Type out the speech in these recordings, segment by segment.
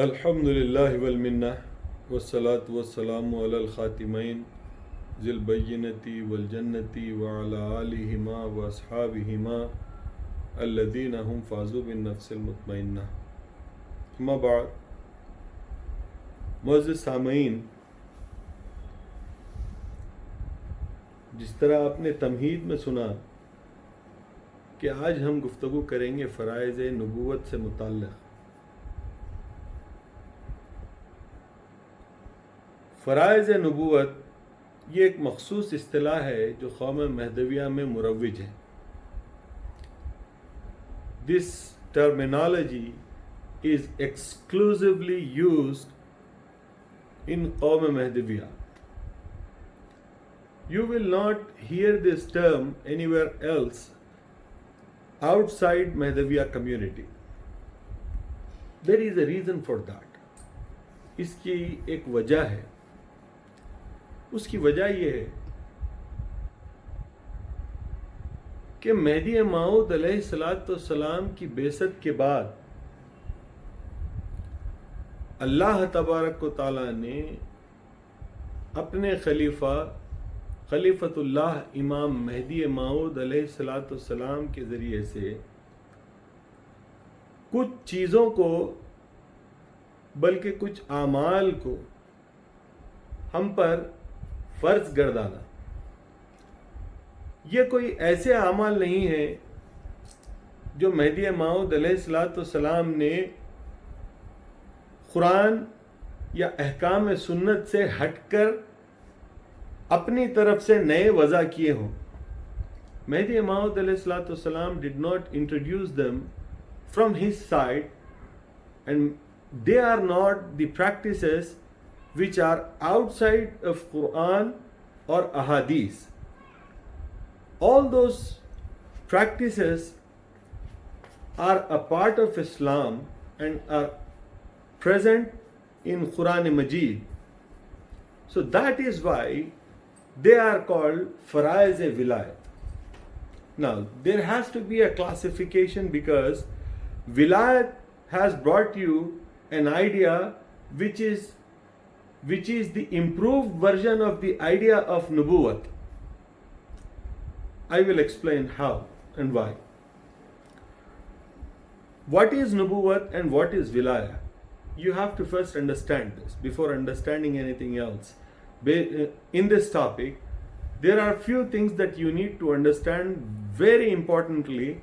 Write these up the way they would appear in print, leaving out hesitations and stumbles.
الحمد للہ والمنہ والصلاة والسلام علی الخاتمین ذی البینۃ والجنۃ وعلی آلہما واصحابہما الذین هم فازوا بالنفس المطمئنہ. اما بعد، معزز سامعین، جس طرح آپ نے تمہید میں سنا کہ آج ہم گفتگو کریں گے فرائض نبوت سے متعلق. فرائض نبوت یہ ایک مخصوص اصطلاح ہے جو قوم مہدویہ میں مروج ہے. This terminology is exclusively used in قوم Mahdavia. You will not hear this term anywhere else outside Mahdaviya community. There is a reason for that. اس کی ایک وجہ ہے. اس کی وجہ یہ ہے کہ مہدی موعود علیہ السلام کی بعثت کے بعد اللہ تبارک و تعالیٰ نے اپنے خلیفۃ اللہ امام مہدی موعود علیہ السلام کے ذریعے سے کچھ چیزوں کو بلکہ کچھ اعمال کو ہم پر فرض گردانا. یہ کوئی ایسے اعمال نہیں ہیں جو مہدی موعود علیہ السلام نے قرآن یا احکام سنت سے ہٹ کر اپنی طرف سے نئے وضع کیے ہوں. مہدی موعود علیہ السلام did not introduce them from his side, and they are not the practices which are outside of Quran or Ahadith. All those practices are a part of Islam and are present in Quran Majid. So that is why they are called Faraiz Vilayat. Now, there has to be a classification because Vilayat has brought you an idea which is the improved version of the idea of Nubuwat. I will explain how and why. What is Nubuwat and what is Wilaya? You have to first understand this before understanding anything else. In this topic, there are few things that you need to understand very importantly.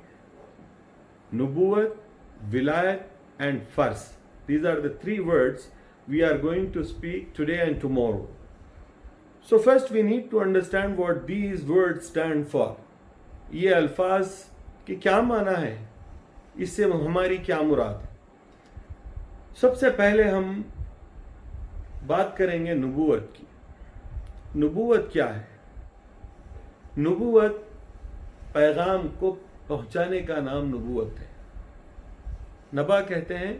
Nubuwat, Wilayat and Fars. These are the three words we are going to speak today and tomorrow. So first we need to understand what these words stand for. یہ الفاظ کی کیا معنی ہے، اس سے ہماری کیا مراد ہے. سب سے پہلے ہم بات کریں گے نبوت کی. نبوت کیا ہے؟ نبوت پیغام کو پہنچانے کا نام نبوت ہے. نبا کہتے ہیں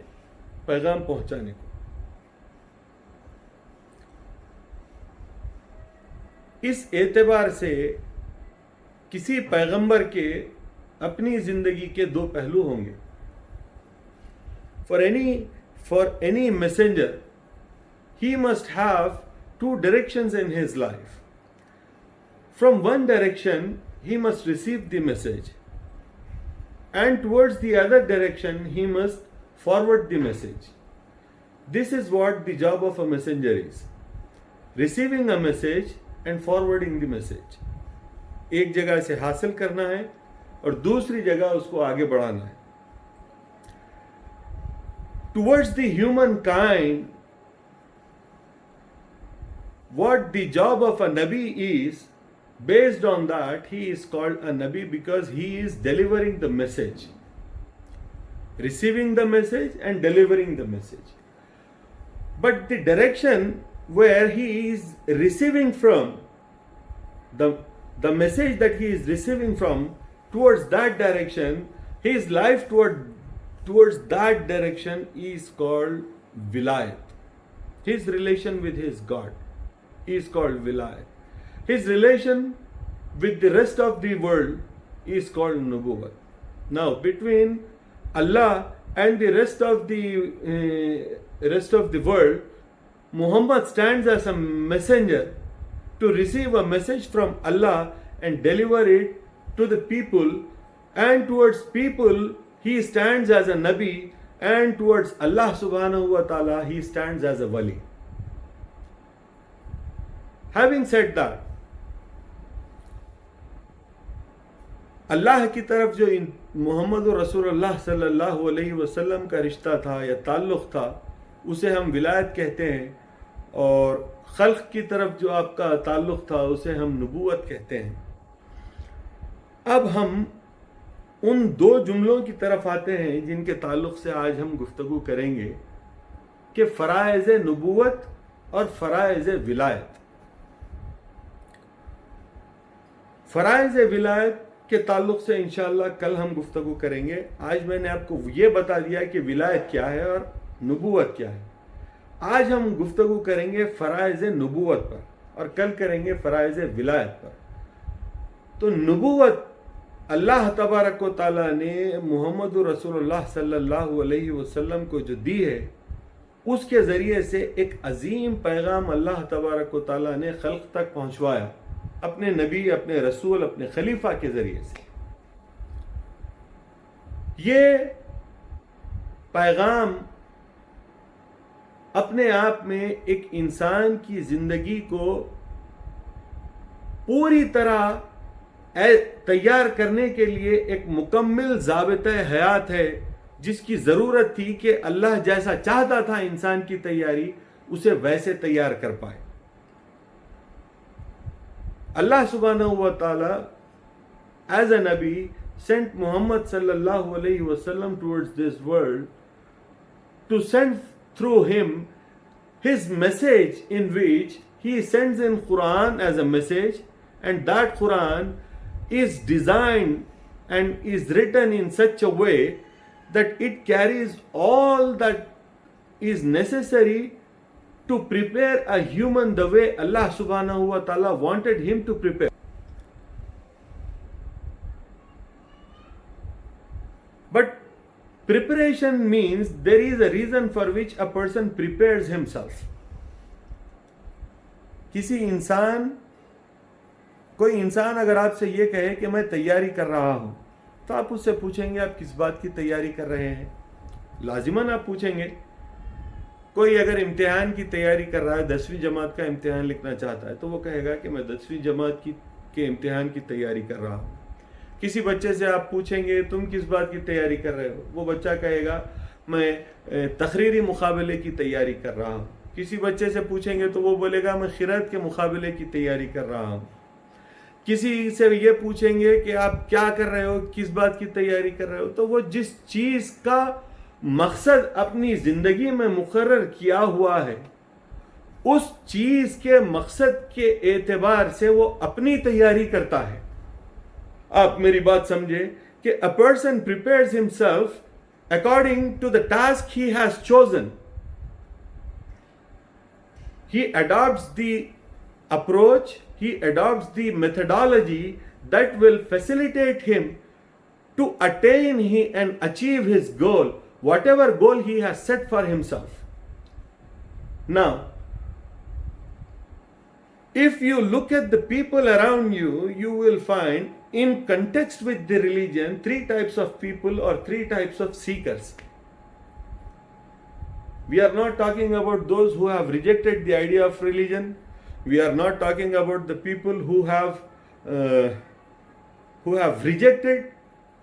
پیغام پہنچانے کو. اس اعتبار سے کسی پیغمبر کے اپنی زندگی کے دو پہلو ہوں گے. For any messenger, he must have two directions in his life. From one direction, he must receive the message, and towards the other direction, he must forward the message. This is what the job of a messenger is: receiving a message and forwarding the message. ایک جگہ سے حاصل کرنا ہے اور دوسری جگہ اس کو آگے بڑھانا ہے. Towards the humankind, what the job of a Nabi is, based on that, he is called a Nabi because he is delivering the message, receiving the message and delivering the message. But the direction where he is receiving from, the message that he is receiving from, towards that direction, his life towards that direction is called Vilayat. His relation with his God is called Vilayat. His relation with the rest of the world is called Nubuwat. Now, between Allah and the rest of the rest of the world, Muhammad stands as a messenger to receive a message from Allah and deliver it to the people, and towards people he stands as a Nabi, and towards Allah subhanahu wa ta'ala he stands as a wali. Having said that, اللہ کی طرف جو محمد رسول اللہ صلی اللہ علیہ وسلم کا رشتہ تھا یا تعلق تھا اسے ہم ولایت کہتے ہیں، اور خلق کی طرف جو آپ کا تعلق تھا اسے ہم نبوت کہتے ہیں۔ اب ہم ان دو جملوں کی طرف آتے ہیں جن کے تعلق سے آج ہم گفتگو کریں گے کہ فرائض نبوت اور فرائض ولایت۔ فرائض ولایت کے تعلق سے انشاءاللہ کل ہم گفتگو کریں گے۔ آج میں نے آپ کو یہ بتا دیا کہ ولایت کیا ہے اور نبوت کیا ہے۔ آج ہم گفتگو کریں گے فرائض نبوت پر اور کل کریں گے فرائض ولایت پر۔ تو نبوت اللہ تبارک و تعالیٰ نے محمد رسول اللہ صلی اللہ علیہ وسلم کو جو دی ہے، اس کے ذریعے سے ایک عظیم پیغام اللہ تبارک و تعالیٰ نے خلق تک پہنچوایا، اپنے نبی، اپنے رسول، اپنے خلیفہ کے ذریعے سے۔ یہ پیغام اپنے آپ میں ایک انسان کی زندگی کو پوری طرح تیار کرنے کے لیے ایک مکمل ضابطۂ حیات ہے، جس کی ضرورت تھی کہ اللہ جیسا چاہتا تھا انسان کی تیاری اسے ویسے تیار کر پائے۔ اللہ سبحانہ و تعالی as a Nabi sent Muhammad sallallahu alayhi wasallam towards this world to send through him his message, in which he sends in Quran as a message, and that Quran is designed and is written in such a way that it carries all that is necessary to prepare a human the way Allah subhanahu wa ta'ala wanted him to prepare. But preparation means there is a reason for which a person prepares himself. کوئی انسان اگر آپ سے یہ کہے کہ میں تیاری کر رہا ہوں، تو آپ اس سے پوچھیں گے آپ کس بات کی تیاری کر رہے ہیں؟ لازماً آپ پوچھیں گے۔ کوئی اگر امتحان کی تیاری کر رہا ہے، 10ویں جماعت کا امتحان لکھنا چاہتا ہے، تو وہ کہے گا کہ میں 10ویں جماعت کے امتحان کی تیاری کر رہا ہوں۔ کسی بچے سے آپ پوچھیں گے تم کس بات کی تیاری کر رہے ہو، وہ بچہ کہے گا میں تقریری مقابلے کی تیاری کر رہا ہوں۔ کسی بچے سے پوچھیں گے تو وہ بولے گا میں خیرات کے مقابلے کی تیاری کر رہا ہوں۔ کسی سے یہ پوچھیں گے کہ آپ کیا کر رہے ہو، کس بات کی تیاری کر رہے ہو، تو وہ جس چیز کا مقصد اپنی زندگی میں مقرر کیا ہوا ہے، اس چیز کے مقصد کے اعتبار سے وہ اپنی تیاری کرتا ہے۔ آپ میری بات سمجھیں کہ a person prepares himself according to the task he has chosen. He adopts the approach, he adopts the methodology that will facilitate him to attain and achieve his goal, whatever goal he has set for himself. Now, if you look at the people around you, you will find in context with the religion 3 types of people or 3 types of seekers. We are not talking about those who have rejected the idea of religion. We are not talking about the people who have rejected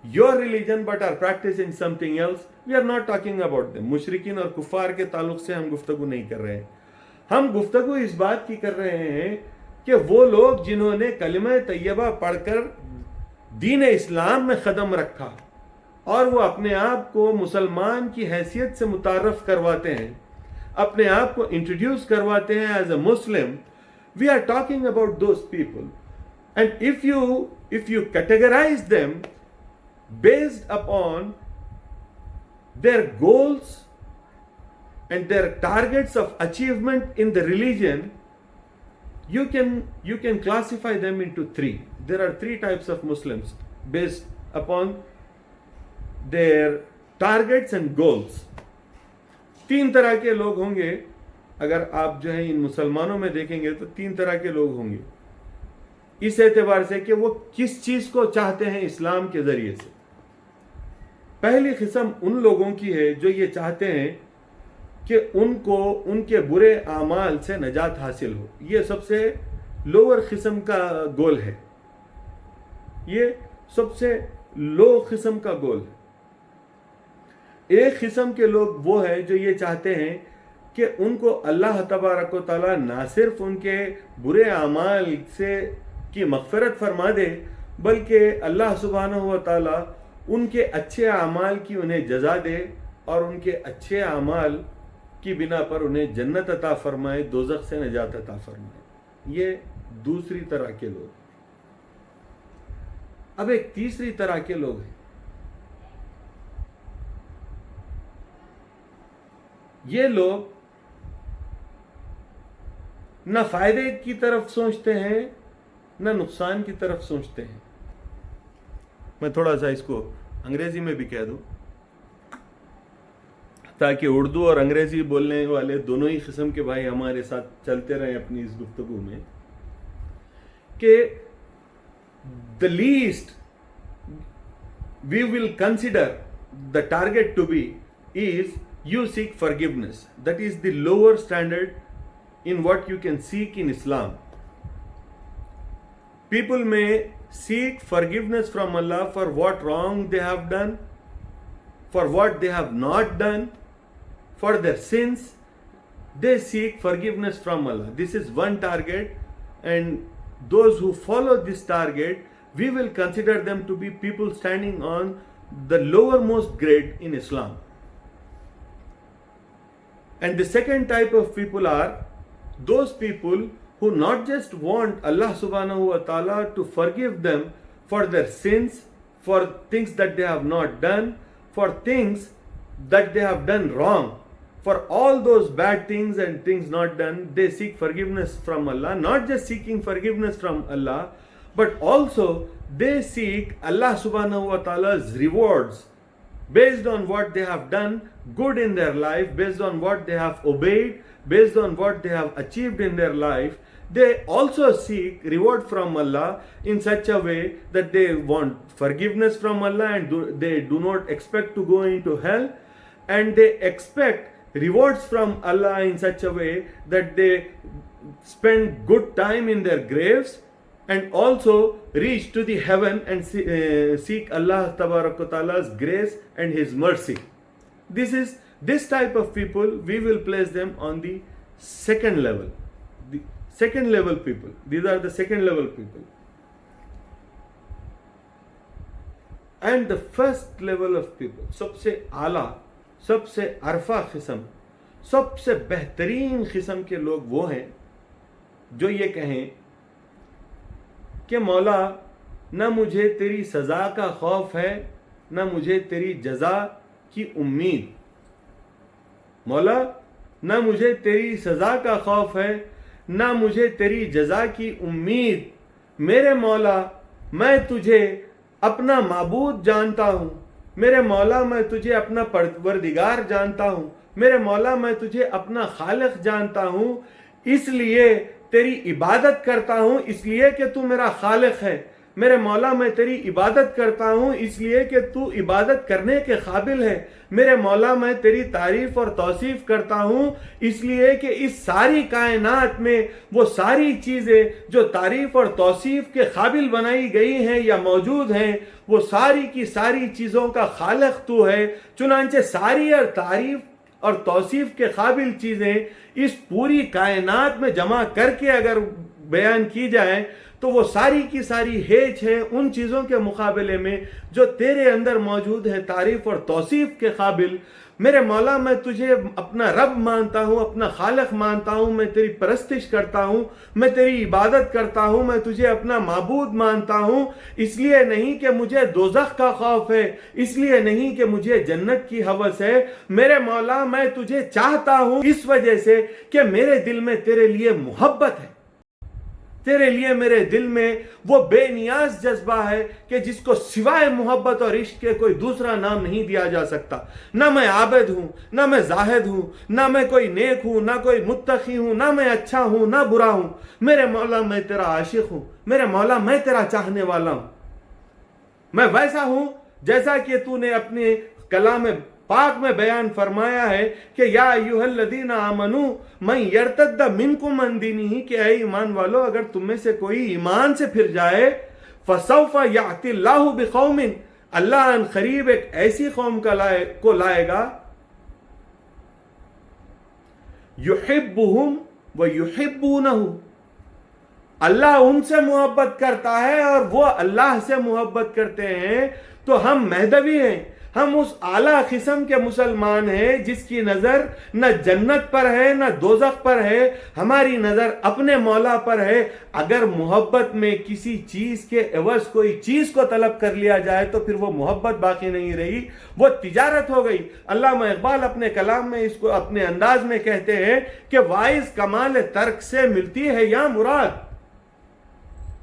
your religion but are practicing something else. We are not talking about them. مشرکین اور کفار کے تعلق سے ہم گفتگو نہیں کر رہے ہیں۔ ہم گفتگو اس بات کی کر رہے ہیں کہ وہ لوگ جنہوں نے کلمہ طیبہ پڑھ کر دین اسلام میں قدم رکھا اور وہ اپنے آپ کو مسلمان کی حیثیت سے متعارف کرواتے ہیں، اپنے آپ کو انٹروڈیوس کرواتے ہیں as a Muslim. We are talking about those people. And if you categorize them based upon their goals and their targets of achievement in the religion, you can classify them into 3. There are 3 types of Muslims based upon their targets and goals. 3 طرح کے لوگ ہوں گے. اگر آپ جو ہے ان مسلمانوں میں دیکھیں گے تو 3 طرح کے لوگ ہوں گے اس اعتبار سے کہ وہ کس چیز کو چاہتے ہیں اسلام کے ذریعے سے. پہلی قسم ان لوگوں کی ہے جو یہ چاہتے ہیں کہ ان کو ان کے برے اعمال سے نجات حاصل ہو. یہ سب سے لوور قسم کا گول ہے. یہ سب سے لو قسم کا گول ہے. ایک قسم کے لوگ وہ ہے جو یہ چاہتے ہیں کہ ان کو اللہ تبارک و تعالیٰ نہ صرف ان کے برے اعمال سے کی مغفرت فرما دے بلکہ اللہ سبحانہ و تعالیٰ ان کے اچھے اعمال کی انہیں جزا دے اور ان کے اچھے اعمال کی بنا پر انہیں جنت عطا فرمائے, دوزخ سے نجات عطا فرمائے. یہ دوسری طرح کے لوگ. اب ایک تیسری طرح کے لوگ ہیں. یہ لوگ نہ فائدے کی طرف سوچتے ہیں نہ نقصان کی طرف سوچتے ہیں. میں تھوڑا سا اس کو انگریزی میں بھی کہہ دوں تاکہ اردو اور انگریزی بولنے والے دونوں ہی قسم کے بھائی ہمارے ساتھ چلتے رہیں اپنی اس گفتگو میں, کہ the least we will consider the target to be is you seek forgiveness. That is the lower standard in what you can seek in Islam. People may seek forgiveness from Allah for what wrong they have done, for what they have not done, for their sins. They seek forgiveness from Allah. This is one target, and those who follow this target, we will consider them to be people standing on the lowermost grade in Islam. And the second type of people are those people who not just want Allah subhanahu wa ta'ala to forgive them for their sins, for things that they have not done, for things that they have done wrong, for all those bad things and things not done. They seek forgiveness from Allah. Not just seeking forgiveness from Allah, but also they seek Allah subhanahu wa ta'ala's rewards based on what they have done good in their life, based on what they have obeyed, based on what they have achieved in their life. They also seek reward from Allah in such a way that they want forgiveness from Allah, and they do not expect to go into hell, and they expect rewards from Allah in such a way that they spend good time in their graves and also reach to the heaven and seek Allah Ta'ala's grace and His mercy. This type of people, we will place them on the second level. The second level people. These are the second level people. And the first level of people, سب سے اعلیٰ, سب سے عرفہ قسم, سب سے بہترین قسم کے لوگ وہ ہیں جو یہ کہیں کہ مولا نہ مجھے تیری سزا کا خوف ہے نہ مجھے تیری جزا کی امید. مولا نہ مجھے تیری سزا کا خوف ہے نہ مجھے تیری جزا کی امید. میرے مولا میں تجھے اپنا معبود جانتا ہوں. میرے مولا میں تجھے اپنا پروردگار جانتا ہوں. میرے مولا میں تجھے اپنا خالق جانتا ہوں, اس لیے تیری عبادت کرتا ہوں, اس لیے کہ تو میرا خالق ہے. میرے مولا میں تیری عبادت کرتا ہوں اس لیے کہ تو عبادت کرنے کے قابل ہے. میرے مولا میں تیری تعریف اور توصیف کرتا ہوں اس لیے کہ اس ساری کائنات میں وہ ساری چیزیں جو تعریف اور توصیف کے قابل بنائی گئی ہیں یا موجود ہیں وہ ساری کی ساری چیزوں کا خالق تو ہے. چنانچہ ساری اور تعریف اور توصیف کے قابل چیزیں اس پوری کائنات میں جمع کر کے اگر بیان کی جائیں تو وہ ساری کی ساری ہیچ ہے ان چیزوں کے مقابلے میں جو تیرے اندر موجود ہے تعریف اور توصیف کے قابل. میرے مولا میں تجھے اپنا رب مانتا ہوں, اپنا خالق مانتا ہوں, میں تیری پرستش کرتا ہوں, میں تیری عبادت کرتا ہوں, میں تجھے اپنا معبود مانتا ہوں. اس لیے نہیں کہ مجھے دوزخ کا خوف ہے, اس لیے نہیں کہ مجھے جنت کی ہوس ہے. میرے مولا میں تجھے چاہتا ہوں اس وجہ سے کہ میرے دل میں تیرے لیے محبت ہے. تیرے لیے میرے دل میں وہ بے نیاز جذبہ ہے کہ جس کو سوائے محبت اور عشق کے کوئی دوسرا نام نہیں دیا جا سکتا. نہ میں عابد ہوں، نہ میں زاہد ہوں، نہ میں کوئی نیک ہوں، نہ کوئی متقی ہوں، نہ میں اچھا ہوں، نہ برا ہوں. میرے مولا میں تیرا عاشق ہوں، میرے مولا میں تیرا چاہنے والا ہوں. میں ویسا ہوں جیسا کہ تو نے اپنے کلام پاک میں بیان فرمایا ہے کہ یا ایھا الذین آمنوا من یرتد منکم عن دینہ، کہ اے ایمان والو اگر تم میں سے کوئی ایمان سے پھر جائے، فسوف یأتی اللہ بقوم، اللہ ان قریب ایک ایسی قوم کو لائے گا، یحبہم ویحبونہ، اللہ ان سے محبت کرتا ہے اور وہ اللہ سے محبت کرتے ہیں. تو ہم مہدوی ہیں، ہم اس اعلیٰ قسم کے مسلمان ہیں جس کی نظر نہ جنت پر ہے نہ دوزخ پر ہے، ہماری نظر اپنے مولا پر ہے. اگر محبت میں کسی چیز کے عوض کوئی چیز کو طلب کر لیا جائے تو پھر وہ محبت باقی نہیں رہی، وہ تجارت ہو گئی. علامہ اقبال اپنے کلام میں اس کو اپنے انداز میں کہتے ہیں کہ وائز کمال ترک سے ملتی ہے یا مراد،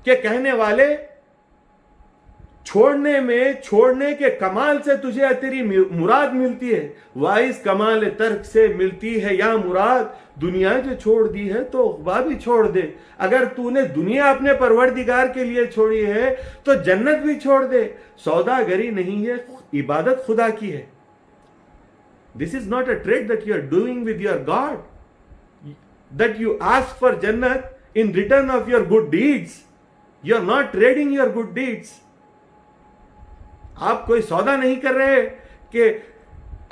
کہ کہنے والے چھوڑنے کے کمال سے تجھے تیری مراد ملتی ہے، وائز کمال ترک سے ملتی ہے یا مراد. دنیا جو چھوڑ دی ہے تو عقبہ بھی چھوڑ دے. اگر تو نے دنیا اپنے پروردگار کے لیے چھوڑی ہے تو جنت بھی چھوڑ دے. سوداگری نہیں ہے، عبادت خدا کی ہے. This is not a trade that you are doing with your God, that you ask for Jannat in return of your good deeds. You are not trading your good deeds. آپ کوئی سودا نہیں کر رہے کہ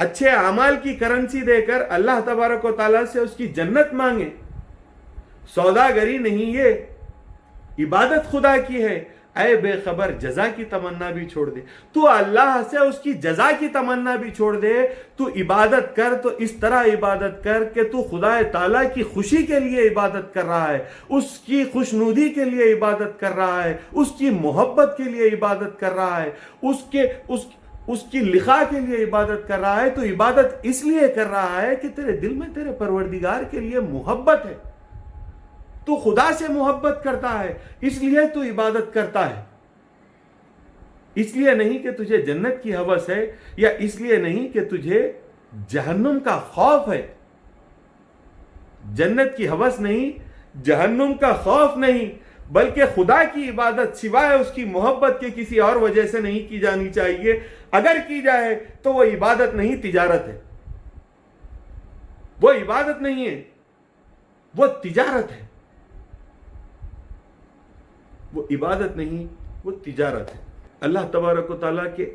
اچھے اعمال کی کرنسی دے کر اللہ تبارک و تعالیٰ سے اس کی جنت مانگیں. سوداگری نہیں، یہ عبادت خدا کی ہے. اے بے خبر جزا کی تمنا بھی چھوڑ دے. تو اللہ سے اس کی جزا کی تمنا بھی چھوڑ دے. تو عبادت کر تو اس طرح عبادت کر کہ تو خدا تعالیٰ کی خوشی کے لیے عبادت کر رہا ہے، اس کی خوشنودی کے لیے عبادت کر رہا ہے، اس کی محبت کے لیے عبادت کر رہا ہے، اس کی لقاء کے لیے عبادت کر رہا ہے. تو عبادت اس لیے کر رہا ہے کہ تیرے دل میں تیرے پروردگار کے لیے محبت ہے، تو خدا سے محبت کرتا ہے، اس لیے تو عبادت کرتا ہے. اس لیے نہیں کہ تجھے جنت کی ہوس ہے، یا اس لیے نہیں کہ تجھے جہنم کا خوف ہے. جنت کی ہوس نہیں، جہنم کا خوف نہیں، بلکہ خدا کی عبادت سوائے اس کی محبت کے کسی اور وجہ سے نہیں کی جانی چاہیے. اگر کی جائے تو وہ عبادت نہیں، تجارت ہے. وہ عبادت نہیں ہے، وہ تجارت ہے. وہ عبادت نہیں، وہ تجارت ہے. اللہ تبارک و تعالیٰ کے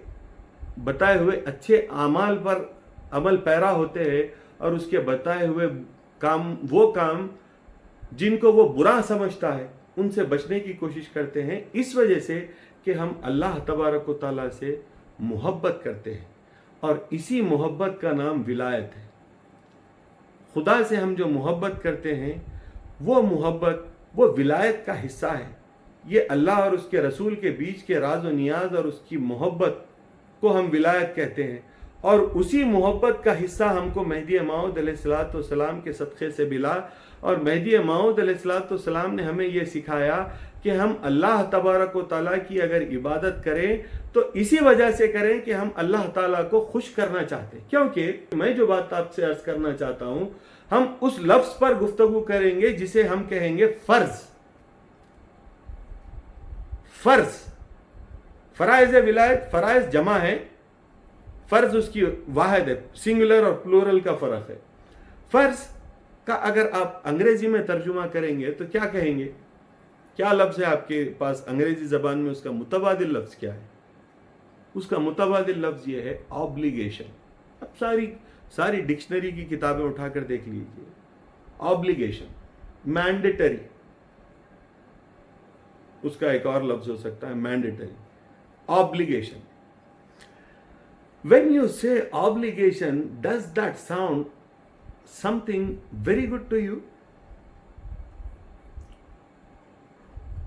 بتائے ہوئے اچھے اعمال پر عمل پیرا ہوتے ہیں، اور اس کے بتائے ہوئے وہ کام جن کو وہ برا سمجھتا ہے ان سے بچنے کی کوشش کرتے ہیں، اس وجہ سے کہ ہم اللہ تبارک و تعالیٰ سے محبت کرتے ہیں. اور اسی محبت کا نام ولایت ہے. خدا سے ہم جو محبت کرتے ہیں وہ محبت، وہ ولایت کا حصہ ہے. یہ اللہ اور اس کے رسول کے بیچ کے راز و نیاز اور اس کی محبت کو ہم ولایت کہتے ہیں. اور اسی محبت کا حصہ ہم کو مہدی موعود علیہ السلام کے صدقے سے ملا. اور مہدی موعود علیہ السلام نے ہمیں یہ سکھایا کہ ہم اللہ تبارک و تعالیٰ کی اگر عبادت کریں تو اسی وجہ سے کریں کہ ہم اللہ تعالیٰ کو خوش کرنا چاہتے ہیں. کیونکہ میں جو بات آپ سے عرض کرنا چاہتا ہوں، ہم اس لفظ پر گفتگو کریں گے جسے ہم کہیں گے فرض. فرائض ولایت، فرائض جمع ہے، فرض اس کی واحد ہے، سنگولر اور پلورل کا فرق ہے. فرض کا اگر آپ انگریزی میں ترجمہ کریں گے تو کیا کہیں گے؟ کیا لفظ ہے آپ کے پاس انگریزی زبان میں؟ اس کا متبادل لفظ کیا ہے؟ اس کا متبادل لفظ یہ ہے آبلیگیشن. اب ساری ڈکشنری کی کتابیں اٹھا کر دیکھ لیجیے. آبلیگیشن، مینڈیٹری، اس کا ایک اور لفظ ہو سکتا ہے mandatory. Obligation. When you say obligation, does that sound something very good to you?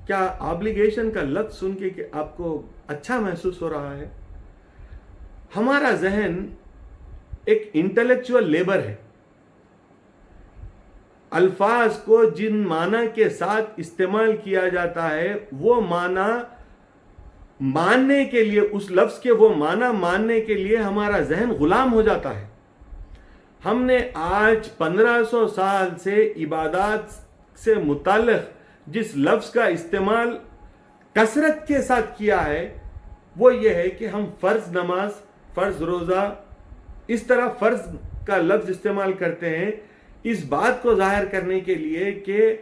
کیا obligation کا لفظ سن کے کہ آپ کو اچھا محسوس ہو رہا ہے؟ ہمارا ذہن ایک انٹلیکچوئل لیبر ہے. الفاظ کو جن معنی کے ساتھ استعمال کیا جاتا ہے وہ معنی ماننے کے لیے، اس لفظ کے وہ معنی ماننے کے لیے ہمارا ذہن غلام ہو جاتا ہے. ہم نے آج 1500 سال سے عبادات سے متعلق جس لفظ کا استعمال کثرت کے ساتھ کیا ہے وہ یہ ہے کہ ہم فرض نماز، فرض روزہ، اس طرح فرض کا لفظ استعمال کرتے ہیں اس بات کو ظاہر کرنے کے لیے کہ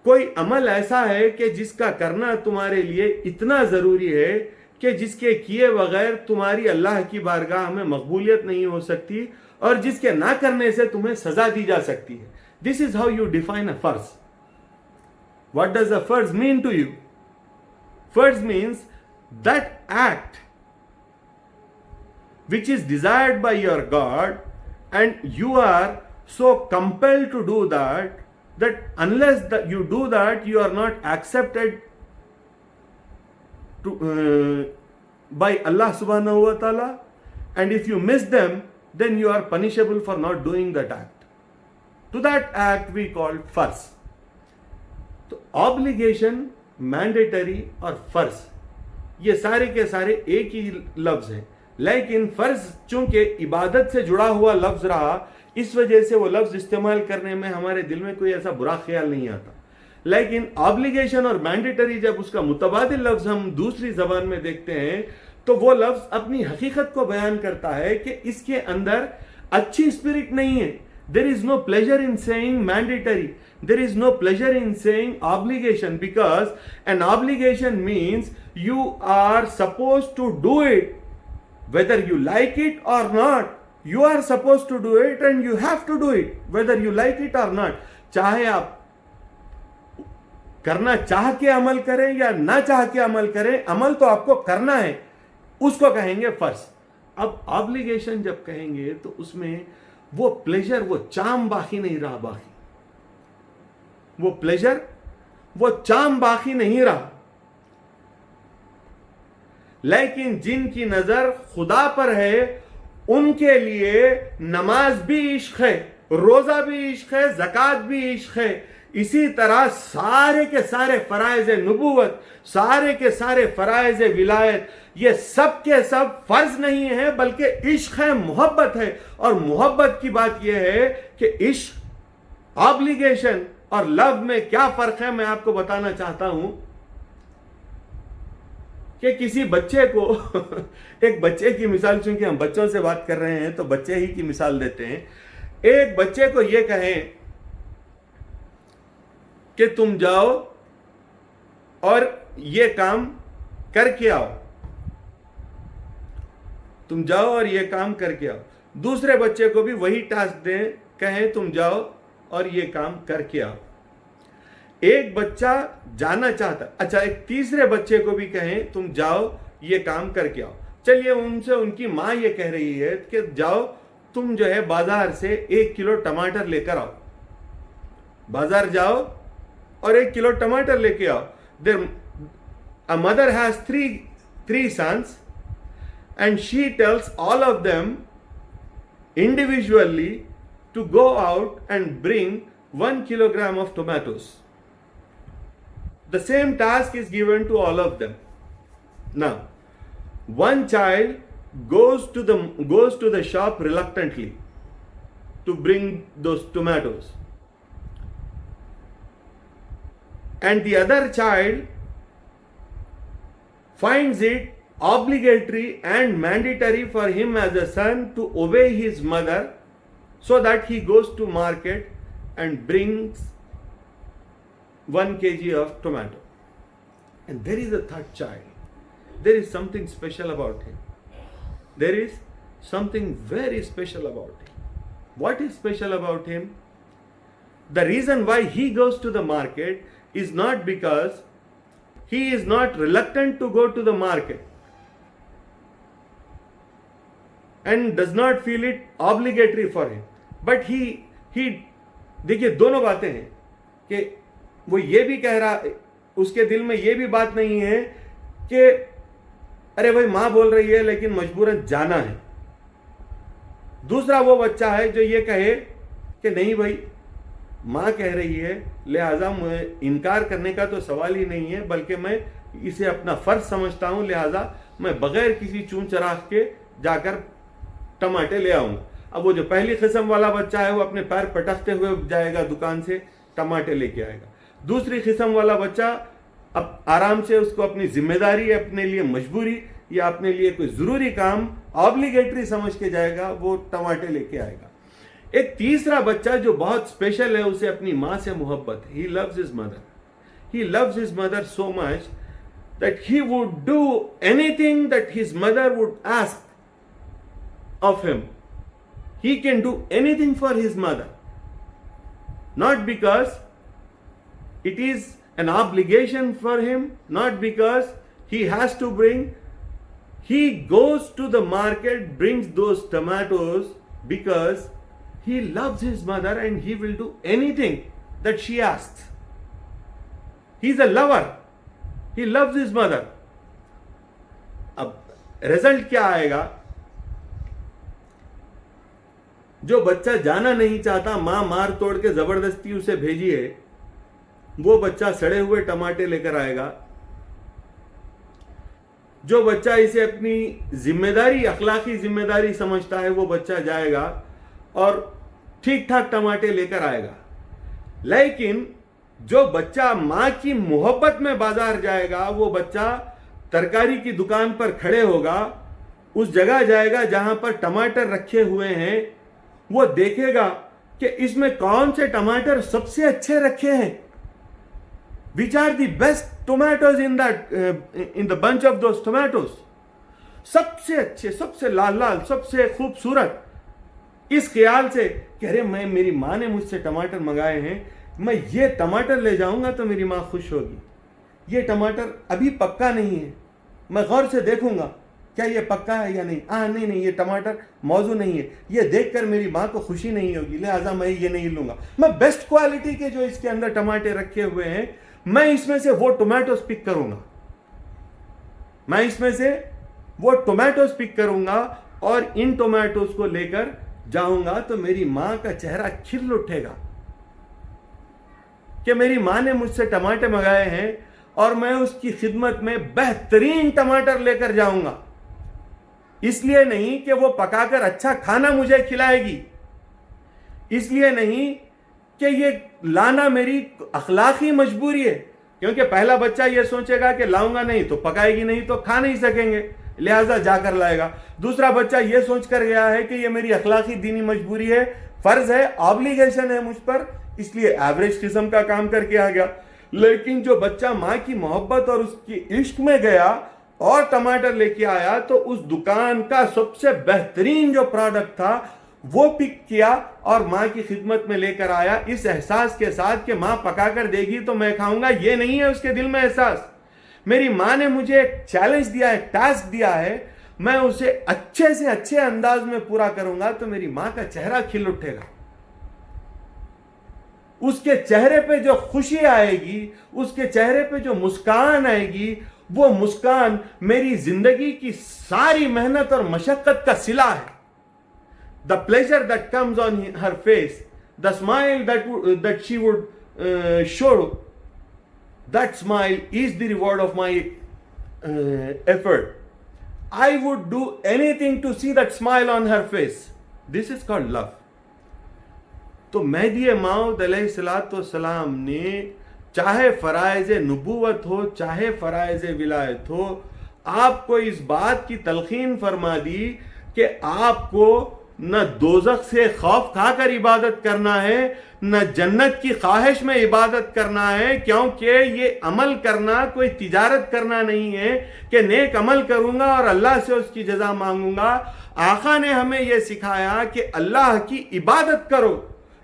کوئی عمل ایسا ہے کہ جس کا کرنا تمہارے لیے اتنا ضروری ہے کہ جس کے کیے بغیر تمہاری اللہ کی بارگاہ میں مقبولیت نہیں ہو سکتی، اور جس کے نہ کرنے سے تمہیں سزا دی جا سکتی ہے. This is how you define a farz. What does a farz mean to you? Farz means that act which is desired by your God, and you are so compelled to do that unless you do that, you are not accepted by Allah subhanahu wa ta'ala, and if you miss them, then you are punishable for not doing that act. To that act we call farz. تو obligation, mandatory اور فرض یہ سارے کے سارے ایک ہی لفظ ہیں، لیکن فرض چونکہ عبادت سے جڑا ہوا لفظ رہا اس وجہ سے وہ لفظ استعمال کرنے میں ہمارے دل میں کوئی ایسا برا خیال نہیں آتا. لیکن obligation اور mandatory جب اس کا متبادل لفظ ہم دوسری زبان میں دیکھتے ہیں تو وہ لفظ اپنی حقیقت کو بیان کرتا ہے کہ اس کے اندر اچھی اسپرٹ نہیں ہے. There is no pleasure in saying mandatory. There is no pleasure in saying obligation, because an obligation means you are supposed to do it whether you like it or not. You are supposed to do it and you have to do it whether you like it or not. چاہے آپ کرنا چاہ کے عمل کریں یا نہ چاہ کے عمل کریں، عمل تو آپ کو کرنا ہے، اس کو کہیں گے فرض. اب obligation جب کہیں گے تو اس میں وہ پلیجر، وہ چام باقی نہیں رہا. باقی وہ پلیجر، وہ چام باقی نہیں رہا. لیکن جن کی نظر خدا پر ہے ان کے لیے نماز بھی عشق ہے، روزہ بھی عشق ہے، زکوٰۃ بھی عشق ہے. اسی طرح سارے کے سارے فرائض نبوت، سارے کے سارے فرائض ولایت، یہ سب کے سب فرض نہیں ہے بلکہ عشق ہے، محبت ہے. اور محبت کی بات یہ ہے کہ عشق، آبلیگیشن اور لو میں کیا فرق ہے میں آپ کو بتانا چاہتا ہوں. کہ کسی بچے کو ایک بچے کی مثال، چونکہ ہم بچوں سے بات کر رہے ہیں تو بچے ہی کی مثال دیتے ہیں. ایک بچے کو یہ کہیں کہ تم جاؤ اور یہ کام کر کے آؤ، تم جاؤ اور یہ کام کر کے آؤ. دوسرے بچے کو بھی وہی ٹاسک دیں، کہیں تم جاؤ اور یہ کام کر کے آؤ. ایک بچہ جانا چاہتا، اچھا ایک تیسرے بچے کو بھی کہیں تم جاؤ یہ کام کر کے آؤ. چلیے ان سے ان کی ماں یہ کہہ رہی ہے کہ جاؤ تم جو ہے بازار سے 1 کلو ٹماٹر لے کر آؤ. بازار جاؤ اور 1 کلو ٹماٹر لے کے آؤ. A mother has three sons and she tells all of them individually to go out and bring 1 kilogram of tomatoes. The same task is given to all of them. Now, one child goes to the shop reluctantly to bring those tomatoes, and the other child finds it obligatory and mandatory for him as a son to obey his mother, so that he goes to market and brings 1 kg of tomato. And there is a third child. There is something special about him. There is something very special about him. What is special about him? The reason why he goes to the market is not because he is not reluctant to go to the market and does not feel it obligatory for him, but he دیکھیے دونوں باتیں ہیں کہ وہ یہ بھی کہہ رہا، اس کے دل میں یہ بھی بات نہیں ہے کہ ارے بھائی ماں بول رہی ہے لیکن مجبوراً جانا ہے. دوسرا وہ بچہ ہے جو یہ کہے کہ نہیں بھائی ماں کہہ رہی ہے، لہٰذا میں انکار کرنے کا تو سوال ہی نہیں ہے، بلکہ میں اسے اپنا فرض سمجھتا ہوں، لہٰذا میں بغیر کسی چون چراغ کے جا کر ٹماٹے لے آؤں گا۔ اب وہ جو پہلی قسم والا بچہ ہے وہ اپنے پیر پٹکتے ہوئے جائے گا دکان سے، ٹماٹے لے کے آئے گا۔ دوسری قسم والا بچہ اب آرام سے اس کو اپنی ذمہ داری، اپنے لیے مجبوری یا اپنے لیے کوئی ضروری کام آبلیگیٹری سمجھ کے جائے گا، وہ ٹماٹے لے کے آئے گا۔ ایک تیسرا بچہ جو بہت اسپیشل ہے، اسے اپنی ماں سے محبت، ہی loves his mother. He loves his mother so much that he would do anything that his mother would ask of him. He can do anything for his mother. Not because it is an obligation for him, not because he has to bring. He goes to the market, brings those tomatoes because he loves his mother and he will do anything that she asks. He is a lover. He loves his mother. اب result کیا آئے گا؟ جو بچہ جانا نہیں چاہتا، ماں مار توڑ کے زبردستی اسے بھیجی ہے، وہ بچہ سڑے ہوئے ٹماٹے لے کر آئے گا۔ جو بچہ اسے اپنی ذمہ داری، اخلاقی ذمہ داری سمجھتا ہے، وہ بچہ جائے گا اور ٹھیک ٹھاک ٹماٹے لے کر آئے گا۔ لیکن جو بچہ ماں کی محبت میں بازار جائے گا، وہ بچہ ترکاری کی دکان پر کھڑے ہوگا، اس جگہ جائے گا جہاں پر ٹماٹر رکھے ہوئے ہیں، وہ دیکھے گا کہ اس میں کون سے ٹماٹر سب سے اچھے رکھے ہیں، which are the best tomatoes in the bunch of those tomatoes. سب سے اچھے، سب سے لال لال، سب سے خوبصورت، اس خیال سے کہ ارے میری ماں نے مجھ سے ٹماٹر منگائے ہیں، میں یہ ٹماٹر لے جاؤں گا تو میری ماں خوش ہوگی۔ یہ ٹماٹر ابھی پکا نہیں ہے، میں غور سے دیکھوں گا کیا یہ پکا ہے یا نہیں، نہیں یہ ٹماٹر موزوں نہیں ہے، یہ دیکھ کر میری ماں کو خوشی نہیں ہوگی، لہٰذا میں یہ نہیں لوں گا۔ میں بیسٹ کوالٹی کے جو اس کے اندر ٹماٹر رکھے ہوئے ہیں، میں اس میں سے وہ ٹومیٹوز پک کروں گا، میں اس میں سے وہ ٹومیٹوز پک کروں گا اور ان ٹومیٹوز کو لے کر جاؤں گا تو میری ماں کا چہرہ کھل اٹھے گا کہ میری ماں نے مجھ سے ٹماٹر منگائے ہیں اور میں اس کی خدمت میں بہترین ٹماٹر لے کر جاؤں گا۔ اس لیے نہیں کہ وہ پکا کر اچھا کھانا مجھے کھلائے گی، اس لیے نہیں کہ یہ لانا میری اخلاقی مجبوری ہے، کیونکہ پہلا بچہ یہ سوچے گا کہ لاؤں گا نہیں تو پکائے گی نہیں تو کھا نہیں سکیں گے، لہٰذا جا کر لائے گا۔ دوسرا بچہ یہ سوچ کر گیا ہے کہ یہ میری اخلاقی دینی مجبوری ہے، فرض ہے، آبلیگیشن ہے مجھ پر، اس لیے ایوریج قسم کا کام کر کے آ گیا۔ لیکن جو بچہ ماں کی محبت اور اس کی عشق میں گیا اور ٹماٹر لے کے آیا تو اس دکان کا سب سے بہترین جو پروڈکٹ تھا وہ پک کیا اور ماں کی خدمت میں لے کر آیا، اس احساس کے ساتھ کہ ماں پکا کر دے گی تو میں کھاؤں گا۔ یہ نہیں ہے اس کے دل میں احساس، میری ماں نے مجھے ایک چیلنج دیا ہے، ٹاسک دیا ہے، میں اسے اچھے سے اچھے انداز میں پورا کروں گا تو میری ماں کا چہرہ کھل اٹھے گا، اس کے چہرے پہ جو خوشی آئے گی، اس کے چہرے پہ جو مسکان آئے گی، وہ مسکان میری زندگی کی ساری محنت اور مشقت کا صلہ ہے۔ The pleasure that comes on her face, the smile that she would show, that smile is the reward of my effort. I would do anything to see that smile on her face. This is called love. تو مہدی موعود علیہ الصلوۃ والسلام نے چاہے فرائض نبوت ہو، چاہے فرائض ولایت ہو، آپ کو اس بات کی تلقین فرما دی کہ آپ کو نہ دوزخ سے خوف کھا کر عبادت کرنا ہے، نہ جنت کی خواہش میں عبادت کرنا ہے، کیونکہ یہ عمل کرنا کوئی تجارت کرنا نہیں ہے کہ نیک عمل کروں گا اور اللہ سے اس کی جزا مانگوں گا۔ آقا نے ہمیں یہ سکھایا کہ اللہ کی عبادت کرو،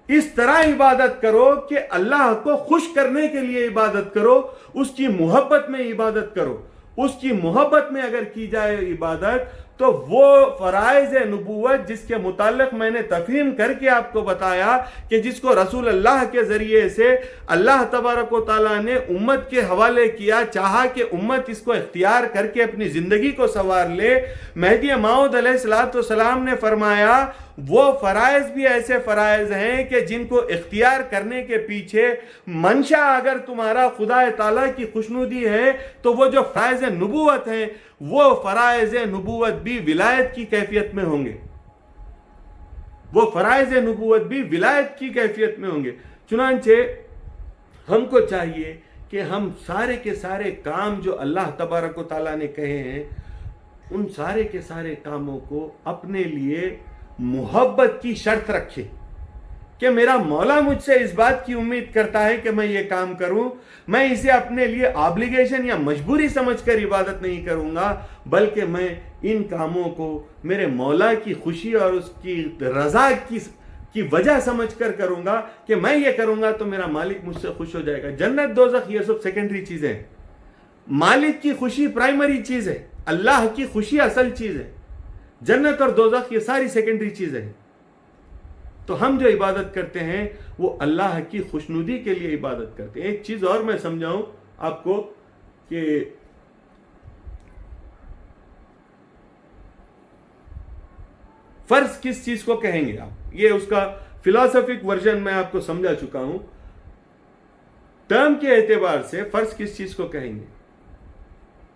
اس طرح عبادت کرو کہ اللہ کو خوش کرنے کے لیے عبادت کرو، اس کی محبت میں عبادت کرو۔ اس کی محبت میں اگر کی جائے عبادت تو وہ فرائض نبوت جس کے متعلق میں نے تفہیم کر کے آپ کو بتایا کہ جس کو رسول اللہ کے ذریعے سے اللہ تبارک و تعالیٰ نے امت کے حوالے کیا، چاہا کہ امت اس کو اختیار کر کے اپنی زندگی کو سنوار لے، مہدی موعود علیہ السلام نے فرمایا وہ فرائض بھی ایسے فرائض ہیں کہ جن کو اختیار کرنے کے پیچھے منشا اگر تمہارا خدا تعالیٰ کی خوشنودی ہے تو وہ جو فرائض نبوت ہیں وہ فرائض نبوت بھی ولایت کی کیفیت میں ہوں گے، وہ فرائض نبوت بھی ولایت کی کیفیت میں ہوں گے۔ چنانچہ ہم کو چاہیے کہ ہم سارے کے سارے کام جو اللہ تبارک و تعالیٰ نے کہے ہیں ان سارے کے سارے کاموں کو اپنے لیے محبت کی شرط رکھے کہ میرا مولا مجھ سے اس بات کی امید کرتا ہے کہ میں یہ کام کروں، میں اسے اپنے لیے آبلیگیشن یا مجبوری سمجھ کر عبادت نہیں کروں گا، بلکہ میں ان کاموں کو میرے مولا کی خوشی اور اس کی رضا کی وجہ سمجھ کر کروں گا کہ میں یہ کروں گا تو میرا مالک مجھ سے خوش ہو جائے گا۔ جنت دوزخ یہ سب سیکنڈری چیزیں ہیں، مالک کی خوشی پرائمری چیز ہے، اللہ کی خوشی اصل چیز ہے، جنت اور دوزخ یہ ساری سیکنڈری چیزیں ہیں۔ تو ہم جو عبادت کرتے ہیں وہ اللہ کی خوشنودی کے لیے عبادت کرتے ہیں۔ ایک چیز اور میں سمجھاؤں آپ کو کہ فرض کس چیز کو کہیں گے آپ، یہ اس کا فلاسفک ورژن میں آپ کو سمجھا چکا ہوں۔ ٹرم کے اعتبار سے فرض کس چیز کو کہیں گے؟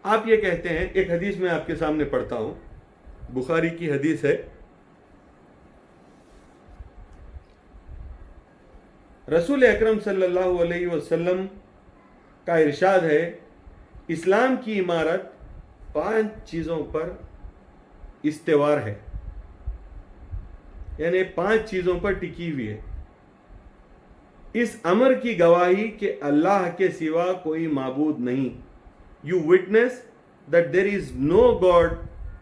آپ یہ کہتے ہیں، ایک حدیث میں آپ کے سامنے پڑھتا ہوں، بخاری کی حدیث ہے، رسول اکرم صلی اللہ علیہ وسلم کا ارشاد ہے، اسلام کی عمارت 5 چیزوں پر استوار ہے، یعنی 5 چیزوں پر ٹکی ہوئی ہے۔ اس امر کی گواہی کہ اللہ کے سوا کوئی معبود نہیں، you witness that there is no God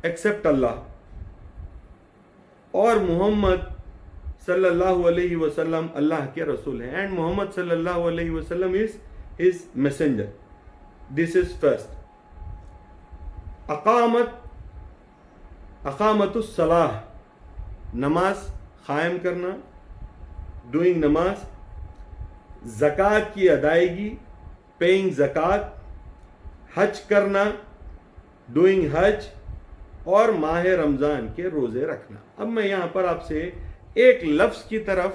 except Allah، اور محمد صلی اللہ علیہ وسلم اللہ کے رسول ہیں، اینڈ محمد صلی اللہ علیہ وسلم is his messenger. This is first. اقامت الصلاح، نماز قائم کرنا، ڈوئنگ نماز، زکوٰۃ کی ادائیگی، پیئنگ زکوٰۃ، حج کرنا، ڈوئنگ حج، اور ماہ رمضان کے روزے رکھنا۔ اب میں یہاں پر آپ سے ایک لفظ کی طرف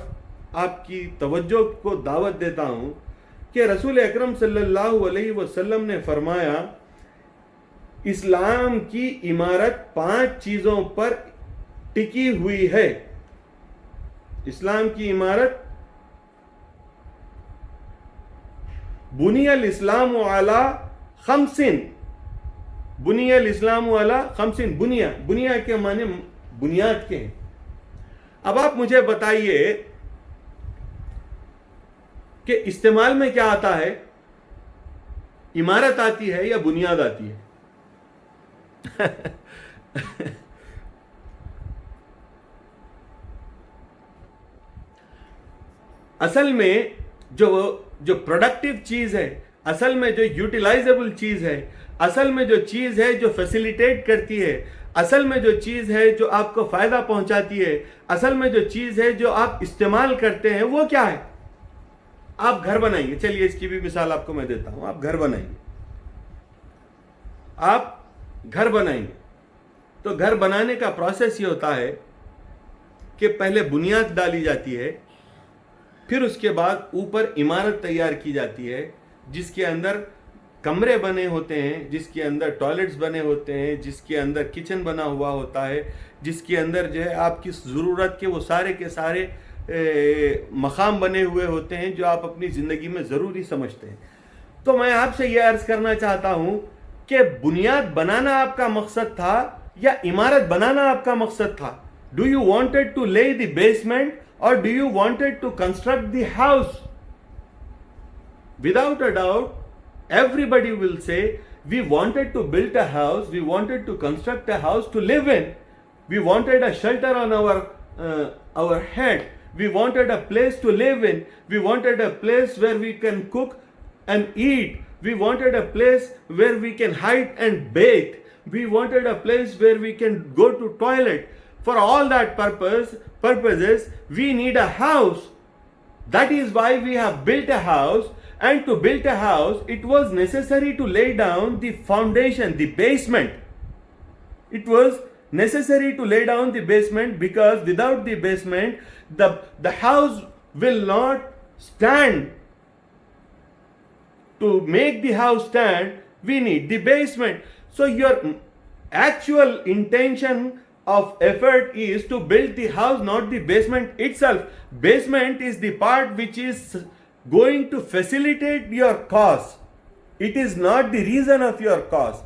آپ کی توجہ کو دعوت دیتا ہوں کہ رسول اکرم صلی اللہ علیہ وسلم نے فرمایا اسلام کی عمارت 5 چیزوں پر ٹکی ہوئی ہے۔ اسلام کی عمارت، بنی الاسلام علی 5، بنی الاسلام علی 5، بنیا کے معنی بنیاد کے ہیں۔ اب آپ مجھے بتائیے کہ استعمال میں کیا آتا ہے، عمارت آتی ہے یا بنیاد آتی ہے؟ اصل میں جو پروڈکٹیو چیز ہے، اصل میں جو یوٹیلائزیبل چیز ہے، اصل میں جو چیز ہے جو فیسیلیٹیٹ کرتی ہے، اصل میں جو چیز ہے جو آپ کو فائدہ پہنچاتی ہے، اصل میں جو چیز ہے جو آپ استعمال کرتے ہیں، وہ کیا ہے؟ آپ گھر بنائیے، چلیے اس کی بھی مثال آپ کو میں دیتا ہوں۔ آپ گھر بنائیے تو گھر بنانے کا پروسیس یہ ہوتا ہے کہ پہلے بنیاد ڈالی جاتی ہے، پھر اس کے بعد اوپر عمارت تیار کی جاتی ہے جس کے اندر کمرے بنے ہوتے ہیں، جس کے اندر ٹوائلٹس بنے ہوتے ہیں، جس کے اندر کچن بنا ہوا ہوتا ہے، جس کے اندر جو ہے آپ کی ضرورت کے وہ سارے کے سارے مقام بنے ہوئے ہوتے ہیں جو آپ اپنی زندگی میں ضروری سمجھتے ہیں۔ تو میں آپ سے یہ عرض کرنا چاہتا ہوں کہ بنیاد بنانا آپ کا مقصد تھا یا عمارت بنانا آپ کا مقصد تھا؟ Do you wanted to lay the basement اور do you wanted to construct the house? Without a doubt everybody will say we wanted to build a house, we wanted to construct a house to live in, we wanted a shelter on our head, we wanted a place to live in, we wanted a place where we can cook and eat, we wanted a place where we can hide and bathe, we wanted a place where we can go to toilet. For all that purposes, we need a house. That is why we have built a house. And to build a house, it was necessary to lay down the foundation, the basement. It was necessary to lay down the basement, because without the basement, the house will not stand. To make the house stand, we need the basement. So your actual intention of effort is to build the house, not the basement itself. Basement is the part which is going to facilitate your cause. It is not the reason of your cause.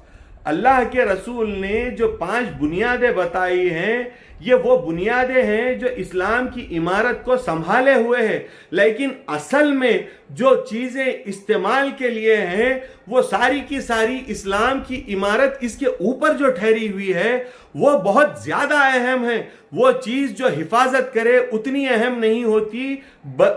اللہ کے رسول نے جو 5 بنیادیں بتائی ہیں، یہ وہ بنیادیں ہیں جو اسلام کی عمارت کو سنبھالے ہوئے ہیں، لیکن اصل میں جو چیزیں استعمال کے لیے ہیں وہ ساری کی ساری اسلام کی عمارت اس کے اوپر جو ٹھہری ہوئی ہے وہ بہت زیادہ اہم ہے. وہ چیز جو حفاظت کرے اتنی اہم نہیں ہوتی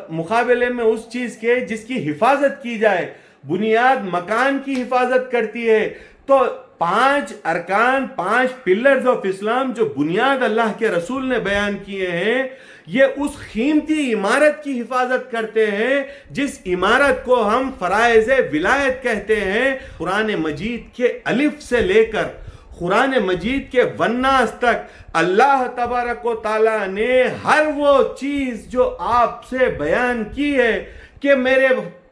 مقابلے میں اس چیز کے جس کی حفاظت کی جائے. بنیاد مکان کی حفاظت کرتی ہے. تو 5 ارکان، 5 پلرز آف اسلام جو بنیاد اللہ کے رسول نے بیان کیے ہیں، یہ اس قیمتی عمارت کی حفاظت کرتے ہیں جس عمارت کو ہم فرائض ولایت کہتے ہیں. قرآن مجید کے الف سے لے کر قرآن مجید کے والناس تک اللہ تبارک و تعالیٰ نے ہر وہ چیز جو آپ سے بیان کی ہے کہ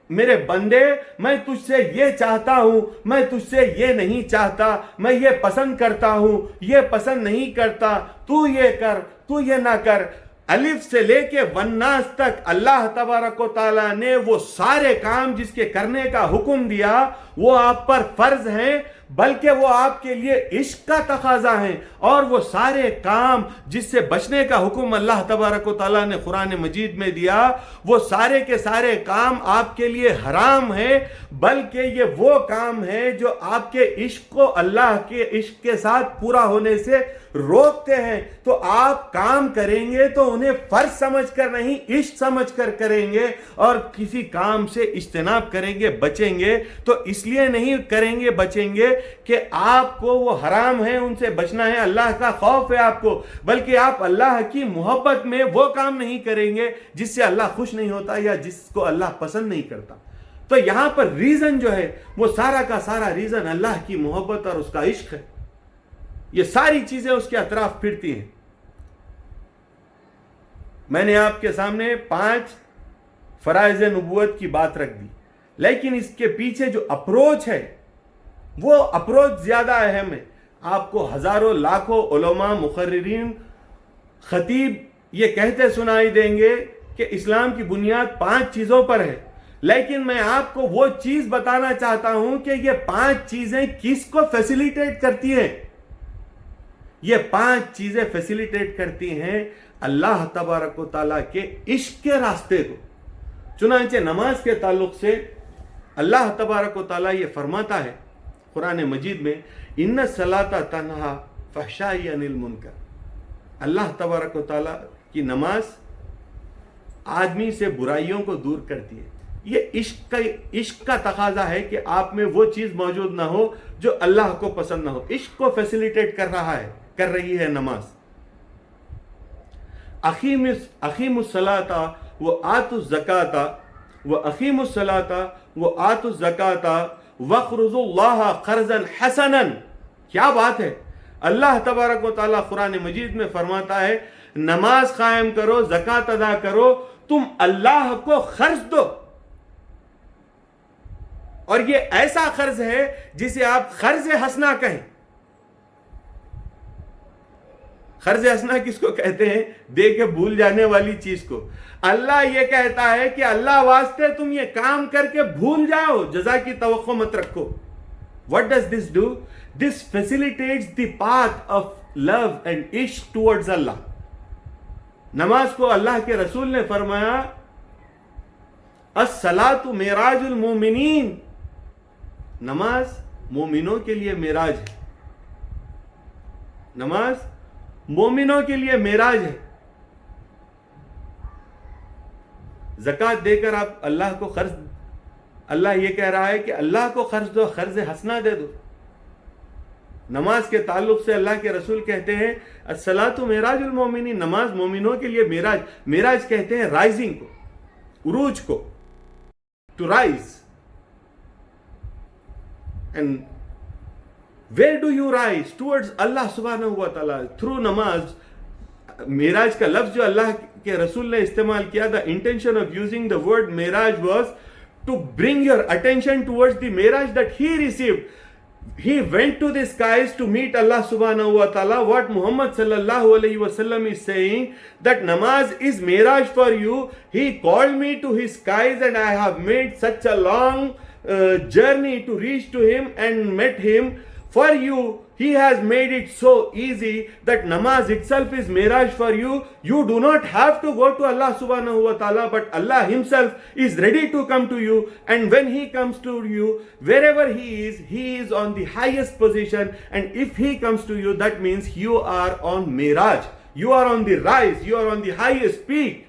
میرے بندے، میں تجھ سے یہ چاہتا ہوں، میں تجھ سے یہ نہیں چاہتا، میں یہ پسند کرتا ہوں، یہ پسند نہیں کرتا، تو یہ کر، تو یہ نہ کر. الف سے لے کے والناس تک اللہ تبارک و تعالیٰ نے وہ سارے کام جس کے کرنے کا حکم دیا وہ آپ پر فرض ہیں، بلکہ وہ آپ کے لیے عشق کا تقاضا ہیں. اور وہ سارے کام جس سے بچنے کا حکم اللہ تبارک و تعالیٰ نے قرآن مجید میں دیا، وہ سارے کے سارے کام آپ کے لیے حرام ہیں، بلکہ یہ وہ کام ہے جو آپ کے عشق کو اللہ کے عشق کے ساتھ پورا ہونے سے روکتے ہیں. تو آپ کام کریں گے تو انہیں فرض سمجھ کر نہیں، عشق سمجھ کر کریں گے، اور کسی کام سے اجتناب کریں گے، بچیں گے تو اس لیے نہیں کریں گے، بچیں گے کہ آپ کو وہ حرام ہے، ان سے بچنا ہے، اللہ کا خوف ہے آپ کو، بلکہ آپ اللہ کی محبت میں وہ کام نہیں کریں گے جس سے اللہ خوش نہیں ہوتا یا جس کو اللہ پسند نہیں کرتا. تو یہاں پر ریزن جو ہے وہ سارا کا سارا ریزن اللہ کی محبت اور اس کا عشق ہے. یہ ساری چیزیں اس کے اطراف پھرتی ہیں. میں نے آپ کے سامنے 5 فرائض نبوت کی بات رکھ دی، لیکن اس کے پیچھے جو اپروچ ہے وہ اپروچ زیادہ اہم ہے. آپ کو ہزاروں لاکھوں علماء، مقررین، خطیب یہ کہتے سنائی دیں گے کہ اسلام کی بنیاد 5 چیزوں پر ہے، لیکن میں آپ کو وہ چیز بتانا چاہتا ہوں کہ یہ 5 چیزیں کس کو فیسیلیٹیٹ کرتی ہیں. یہ 5 چیزیں فیسیلیٹیٹ کرتی ہیں اللہ تبارک و تعالیٰ کے عشق کے راستے کو. چنانچہ نماز کے تعلق سے اللہ تبارک و تعالیٰ یہ فرماتا ہے قرآن مجید میں، ان الصلاۃ تنہا فحشاء عن المنکر. اللہ تبارک و تعالیٰ کی نماز آدمی سے برائیوں کو دور کرتی ہے. یہ عشق کا تقاضا ہے کہ آپ میں وہ چیز موجود نہ ہو جو اللہ کو پسند نہ ہو. عشق کو فیسیلیٹیٹ کر رہی ہے نماز. اقیموا الصلاۃ وآتوا الزکاۃ واقیموا الصلاۃ وآتوا الزکاۃ واقرضوا اللہ قرضا حسنا. کیا بات ہے! اللہ تبارک و تعالیٰ قرآن مجید میں فرماتا ہے نماز قائم کرو، زکوٰۃ ادا کرو، تم اللہ کو قرض دو. اور یہ ایسا قرض ہے جسے آپ قرض حسنہ کہیں. قرض حسنہ کس کو کہتے ہیں؟ دے کے بھول جانے والی چیز کو. اللہ یہ کہتا ہے کہ اللہ واسطے تم یہ کام کر کے بھول جاؤ، جزا کی توقع مت رکھو. What does this do? This facilitates the path of love and ishq towards Allah. نماز کو اللہ کے رسول نے فرمایا الصلاۃ معراج المومنین. نماز مومنوں کے لیے معراج ہے. نماز مومنوں کے لیے معراج ہے. زکوٰۃ دے کر آپ اللہ کو قرض، اللہ یہ کہہ رہا ہے کہ اللہ کو قرض دو، قرض حسنہ دے دو. نماز کے تعلق سے اللہ کے رسول کہتے ہیں الصلاۃ معراج المومنین، نماز مومنوں کے لیے معراج. معراج کہتے ہیں رائزنگ کو، عروج کو، to rise. And where do you rise? Towards اللہ سبحانہ و تعالیٰ تھرو نماز. معراج کا لفظ جو اللہ کے رسول نے استعمال کیا، the intention of using the word معراج was to bring your attention towards the معراج that he received. He went to the skies to meet Allah subhanahu wa ta'ala. What Muhammad sallallahu alayhi wa sallam is saying, that namaz is miraj for you. He called me to his skies and I have made such a long journey to reach to him and met him. For you, he has made it so easy that namaz itself is miraj for you. You do not have to go to Allah subhanahu wa ta'ala, but Allah himself is ready to come to you. And when he comes to you, wherever he is on the highest position. And if he comes to you, that means you are on miraj. You are on the rise. You are on the highest peak.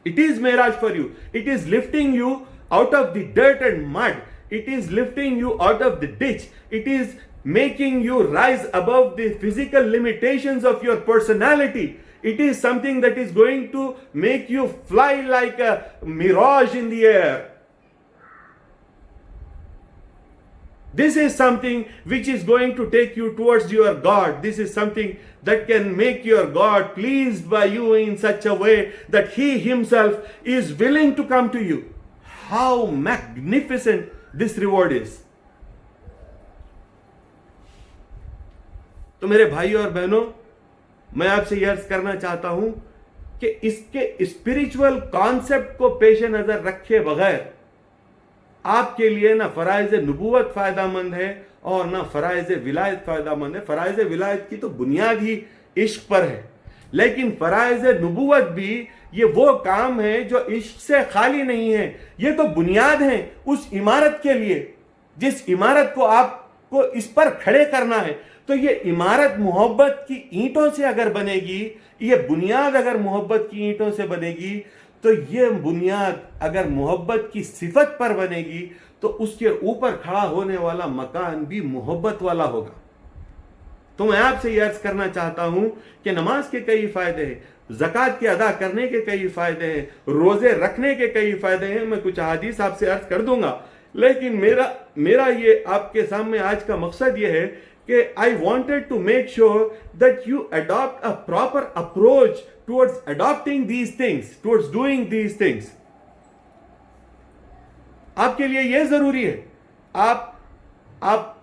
It is miraj for you. It is lifting you out of the dirt and mud. It is lifting you out of the ditch. It is making you rise above the physical limitations of your personality. It is something that is going to make you fly like a mirage in the air. This is something which is going to take you towards your God. This is something that can make your God pleased by you in such a way that He Himself is willing to come to you. How magnificent this reward is. تو میرے بھائیوں اور بہنوں، میں آپ سے یہ عرض کرنا چاہتا ہوں کہ اس کے اسپریچول کانسیپٹ کو پیش نظر رکھے بغیر آپ کے لیے نہ فرائض نبوت فائدہ مند ہے اور نہ فرائض ولایت فائدہ مند ہے. فرائض ولایت کی تو بنیاد ہی عشق پر ہے، لیکن فرائض نبوت بھی یہ وہ کام ہے جو عشق سے خالی نہیں ہے. یہ تو بنیاد ہیں اس عمارت کے لیے جس عمارت کو آپ کو اس پر کھڑے کرنا ہے. تو یہ عمارت محبت کی اینٹوں سے اگر بنے گی، یہ بنیاد اگر محبت کی اینٹوں سے بنے گی، تو یہ بنیاد اگر محبت کی صفت پر بنے گی تو اس کے اوپر کھڑا ہونے والا مکان بھی محبت والا ہوگا. تو میں آپ سے یہ عرض کرنا چاہتا ہوں کہ نماز کے کئی فائدے ہیں، زکوٰۃ کے ادا کرنے کے کئی فائدے ہیں، روزے رکھنے کے کئی فائدے ہیں. میں کچھ احادیث آپ سے عرض کر دوں گا، لیکن میرا یہ آپ کے سامنے آج کا مقصد یہ ہے کہ I wanted to make sure that you adopt a proper approach towards adopting these things, towards doing these things. آپ کے لیے یہ ضروری ہے آپ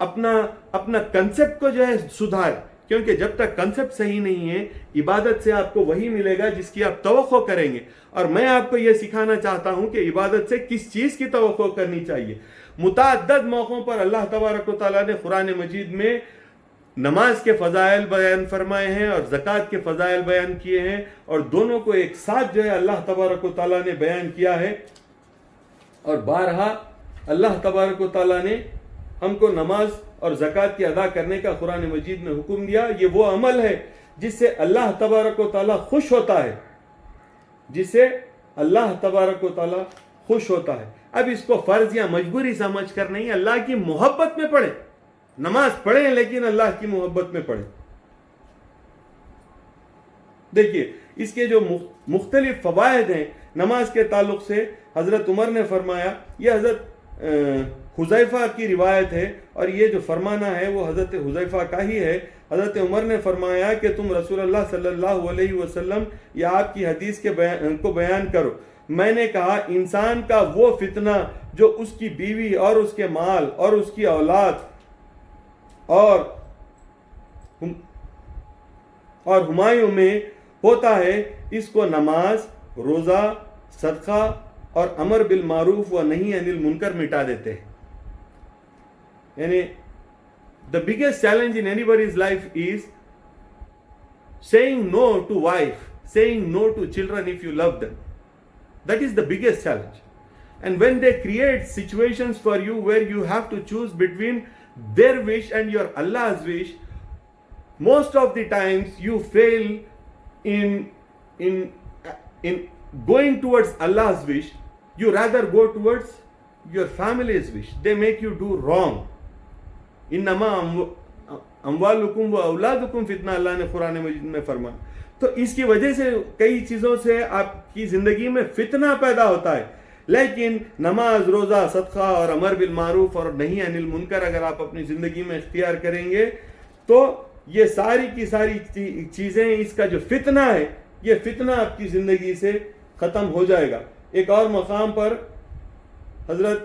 اپنا کنسپٹ کو جو ہے سدھار، کیونکہ جب تک کنسپٹ صحیح نہیں ہے عبادت سے آپ کو وہی ملے گا جس کی آپ توقع کریں گے. اور میں آپ کو یہ سکھانا چاہتا ہوں کہ عبادت سے کس چیز کی توقع کرنی چاہیے. متعدد موقعوں پر اللہ تبارک و تعالیٰ نے قرآن مجید میں نماز کے فضائل بیان فرمائے ہیں اور زکوٰۃ کے فضائل بیان کیے ہیں، اور دونوں کو ایک ساتھ جو ہے اللہ تبارک و تعالیٰ نے بیان کیا ہے. اور بارہا اللہ تبارک و تعالیٰ نے ہم کو نماز اور زکوٰۃ کی ادا کرنے کا قرآن مجید میں حکم دیا. یہ وہ عمل ہے جس سے اللہ تبارک و تعالیٰ خوش ہوتا ہے، جس سے اللہ تبارک و تعالیٰ خوش ہوتا ہے. اب اس کو فرض یا مجبوری سمجھ کر نہیں، اللہ کی محبت میں پڑھیں. نماز پڑھیں لیکن اللہ کی محبت میں پڑھیں. دیکھیے اس کے جو مختلف فوائد ہیں نماز کے تعلق سے. حضرت عمر نے فرمایا، یہ حضرت حذیفہ کی روایت ہے اور یہ جو فرمانا ہے وہ حضرت حذیفہ کا ہی ہے. حضرت عمر نے فرمایا کہ تم رسول اللہ صلی اللہ علیہ وسلم یا آپ کی حدیث کو بیان کرو. میں نے کہا انسان کا وہ فتنہ جو اس کی بیوی اور اس کے مال اور اس کی اولاد اور ہمایوں میں ہوتا ہے، اس کو نماز، روزہ، صدقہ اور امر بالمعروف و نہی عن المنکر مٹا دیتے ہیں. یعنی the biggest challenge in anybody's life is saying no to wife, saying no to children if you love them. That is the biggest challenge. And when they create situations for you where you have to choose between their wish and your Allah's wish, most of the times you fail in going towards Allah's wish. You rather go towards your family's wish. They make you do wrong. انما اموالکم و اولادکم فتنہ، اللہ نے قرآن مجید میں فرمایا. تو اس کی وجہ سے کئی چیزوں سے آپ کی زندگی میں فتنہ پیدا ہوتا ہے. لیکن نماز، روزہ، صدقہ اور امر بالمعروف اور نہی عن المنکر اگر آپ اپنی زندگی میں اختیار کریں گے تو یہ ساری کی ساری چیزیں، اس کا جو فتنہ ہے، یہ فتنہ آپ کی زندگی سے ختم ہو جائے گا. ایک اور مقام پر حضرت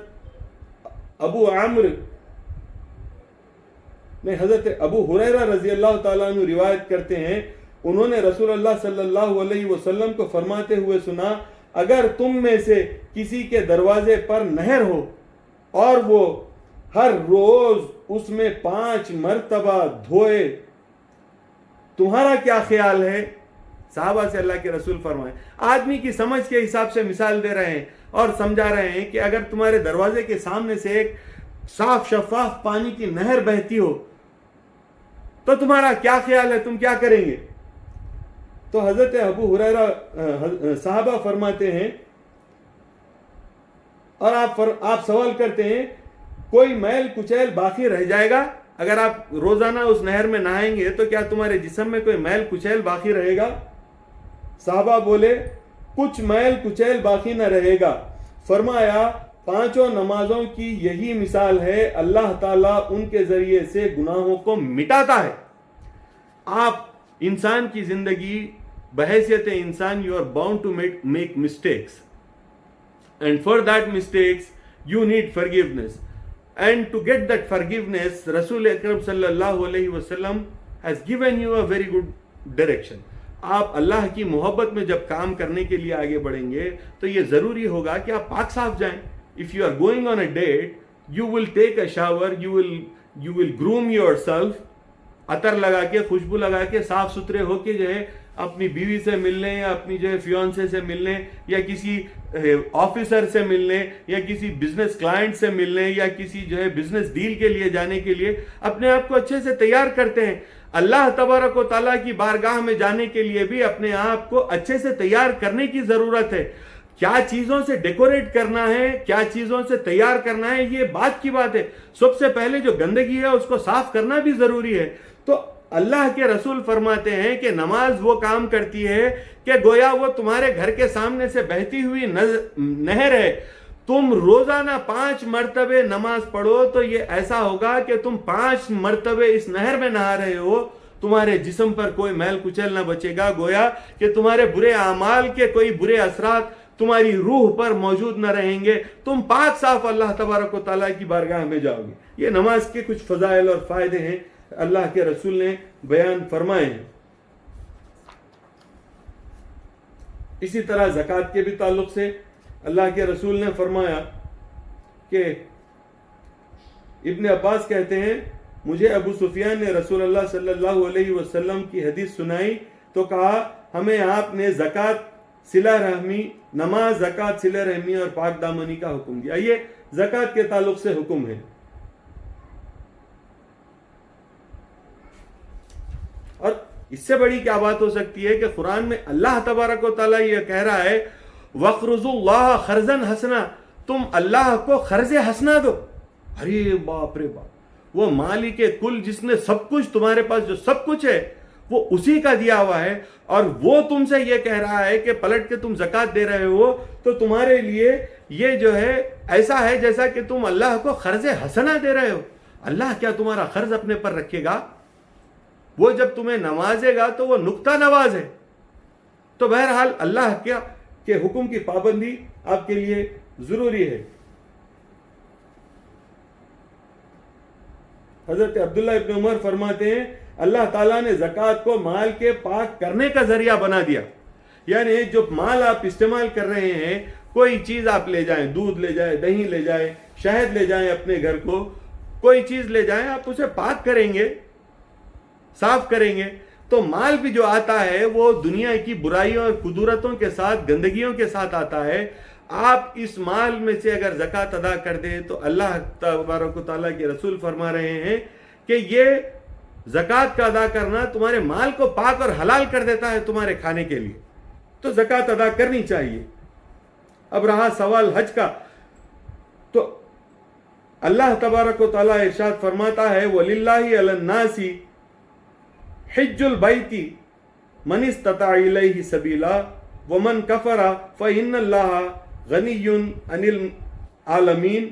ابو ہریرہ رضی اللہ تعالیٰ عنہ روایت کرتے ہیں، انہوں نے رسول اللہ صلی اللہ علیہ وسلم کو فرماتے ہوئے سنا، اگر تم میں سے کسی کے دروازے پر نہر ہو اور وہ ہر روز اس میں 5 مرتبہ دھوئے، تمہارا کیا خیال ہے؟ صحابہ سے اللہ کے رسول فرمائے، آدمی کی سمجھ کے حساب سے مثال دے رہے ہیں اور سمجھا رہے ہیں کہ اگر تمہارے دروازے کے سامنے سے ایک صاف شفاف پانی کی نہر بہتی ہو تو تمہارا کیا خیال ہے، تم کیا کریں گے؟ تو حضرت ابو ہریرہ صحابہ فرماتے ہیں، اور آپ سوال کرتے ہیں کوئی میل کچیل باقی رہ جائے گا؟ اگر آپ روزانہ اس نہر میں نہائیں گے تو کیا تمہارے جسم میں کوئی میل کچیل باقی رہے گا؟ صحابہ بولے کچھ میل کچیل باقی نہ رہے گا. فرمایا 5 نمازوں کی یہی مثال ہے، اللہ تعالیٰ ان کے ذریعے سے گناہوں کو مٹاتا ہے. آپ انسان کی زندگی بحیثیت انسان you are bound to make mistakes, and for that mistakes you need forgiveness, and to get that forgiveness Rasul Akram sallallahu alayhi wasallam has given you a very good direction. آپ اللہ کی محبت میں جب کام کرنے کے لیے آگے بڑھیں گے تو یہ ضروری ہوگا کہ آپ پاک صاف جائیں. If you are going on a date, you will take a shower, you will groom yourself, عطر لگا کے، خوشبو لگا کے، صاف ستھرے ہو کے جو ہے اپنی بیوی سے ملنے یا اپنی جو ہے فیونسے سے ملنے یا کسی آفیسر سے ملنے یا کسی بزنس کلائنٹ سے ملنے یا کسی جو ہے بزنس ڈیل کے لیے جانے کے لیے اپنے آپ کو اچھے سے تیار کرتے ہیں. اللہ تبارک و تعالیٰ کی بارگاہ میں جانے کے لیے بھی اپنے آپ کو اچھے سے تیار کرنے کی ضرورت ہے. کیا چیزوں سے ڈیکوریٹ کرنا ہے، کیا چیزوں سے تیار کرنا ہے، یہ بات کی بات ہے. سب سے پہلے جو گندگی ہے اس کو صاف کرنا بھی ضروری ہے. تو اللہ کے رسول فرماتے ہیں کہ نماز وہ کام کرتی ہے کہ گویا وہ تمہارے گھر کے سامنے سے بہتی ہوئی نہر ہے. تم روزانہ 5 مرتبہ نماز پڑھو تو یہ ایسا ہوگا کہ تم 5 مرتبہ اس نہر میں نہا رہے ہو، تمہارے جسم پر کوئی میل کچیل نہ بچے گا. گویا کہ تمہارے برے اعمال کے کوئی برے اثرات تمہاری روح پر موجود نہ رہیں گے. تم پاک صاف اللہ تبارک و تعالیٰ کی بارگاہ میں جاؤ گے. یہ نماز کے کچھ فضائل اور فائدے ہیں اللہ کے رسول نے بیان فرمائے ہیں. اسی طرح زکوٰۃ کے بھی تعلق سے اللہ کے رسول نے فرمایا کہ ابن عباس کہتے ہیں مجھے ابو سفیان نے رسول اللہ صلی اللہ علیہ وسلم کی حدیث سنائی تو کہا ہمیں آپ نے زکوٰۃ، صلہ رحمی، نماز، زکوٰۃ، صلہ رحمی اور پاک دامنی کا حکم دیا. یہ زکوٰۃ کے تعلق سے حکم ہے. اور اس سے بڑی کیا بات ہو سکتی ہے کہ قرآن میں اللہ تبارک و تعالیٰ یہ کہہ رہا ہے وَقْرُضُوا اللَّهَ قَرْضًا حَسَنًا، تم اللہ کو قرض حسنہ دو. ارے باپ رے باپ، وہ مالک کل جس نے سب کچھ، تمہارے پاس جو سب کچھ ہے وہ اسی کا دیا ہوا ہے، اور وہ تم سے یہ کہہ رہا ہے کہ پلٹ کے تم زکوٰۃ دے رہے ہو تو تمہارے لیے یہ جو ہے ایسا ہے جیسا کہ تم اللہ کو قرض حسنہ دے رہے ہو. اللہ کیا تمہارا قرض اپنے پر رکھے گا؟ وہ جب تمہیں نوازے گا تو وہ نقطہ نواز ہے. تو بہرحال اللہ کے حکم کی پابندی آپ کے لیے ضروری ہے. حضرت عبداللہ ابن عمر فرماتے ہیں اللہ تعالیٰ نے زکوٰۃ کو مال کے پاک کرنے کا ذریعہ بنا دیا. یعنی جو مال آپ استعمال کر رہے ہیں، کوئی چیز آپ لے جائیں، دودھ لے جائیں، دہی لے جائیں، شہد لے جائیں اپنے گھر کو، کوئی چیز لے جائیں، آپ اسے پاک کریں گے، صاف کریں گے. تو مال بھی جو آتا ہے وہ دنیا کی برائیوں اور قدرتوں کے ساتھ، گندگیوں کے ساتھ آتا ہے. آپ اس مال میں سے اگر زکوٰۃ ادا کر دیں تو اللہ تبارک و تعالیٰ کے رسول فرما رہے ہیں کہ یہ زکوٰۃ کا ادا کرنا تمہارے مال کو پاک اور حلال کر دیتا ہے تمہارے کھانے کے لیے. تو زکوٰۃ ادا کرنی چاہیے. اب رہا سوال حج کا، تو اللہ تبارک و تعالیٰ ارشاد فرماتا ہے وَلِلَّهِ عَلَى النَّاسِ حِجُّ الْبَيْتِ مَنِ اسْتَطَاعَ إِلَيْهِ سَبِيلًا وَمَنْ كَفَرَ فَإِنَّ اللَّهَ غَنِيٌّ عَنِ الْعَالَمِينَ.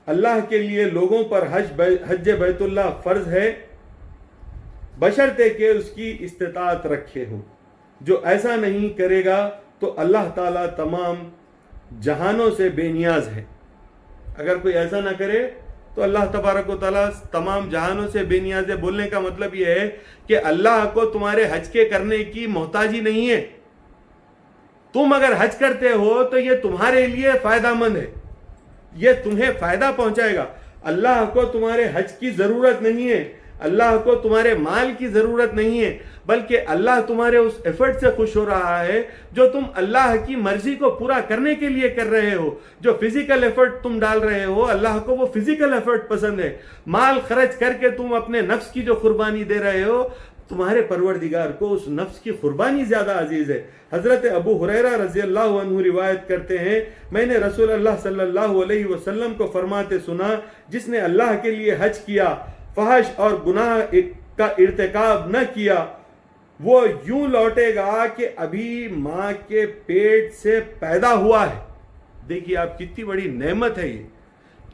اللہ کے لیے لوگوں پر حج بیت اللہ فرض ہے بشرطے کہ اس کی استطاعت رکھے ہو. جو ایسا نہیں کرے گا تو اللہ تعالیٰ تمام جہانوں سے بے نیاز ہے. اگر کوئی ایسا نہ کرے تو اللہ تبارک و تعالیٰ تمام جہانوں سے بے نیاز ہے. بولنے کا مطلب یہ ہے کہ اللہ کو تمہارے حج کے کرنے کی محتاجی نہیں ہے. تم اگر حج کرتے ہو تو یہ تمہارے لیے فائدہ مند ہے, یہ تمہیں فائدہ پہنچائے گا. اللہ کو تمہارے حج کی ضرورت نہیں ہے, اللہ کو تمہارے مال کی ضرورت نہیں ہے, بلکہ اللہ تمہارے اس ایفرٹ سے خوش ہو رہا ہے جو تم اللہ کی مرضی کو پورا کرنے کے لیے کر رہے ہو. جو فزیکل ایفرٹ تم ڈال رہے ہو اللہ کو وہ فزیکل ایفرٹ پسند ہے. مال خرچ کر کے تم اپنے نفس کی جو قربانی دے رہے ہو تمہارے پروردگار کو اس نفس کی قربانی زیادہ عزیز ہے. حضرت ابو ہریرہ رضی اللہ عنہ روایت کرتے ہیں میں نے رسول اللہ صلی اللہ علیہ وسلم کو فرماتے سنا جس نے اللہ کے لیے حج کیا فحش اور گناہ کا ارتکاب نہ کیا وہ یوں لوٹے گا کہ ابھی ماں کے پیٹ سے پیدا ہوا ہے. دیکھیے آپ کتنی بڑی نعمت ہے, یہ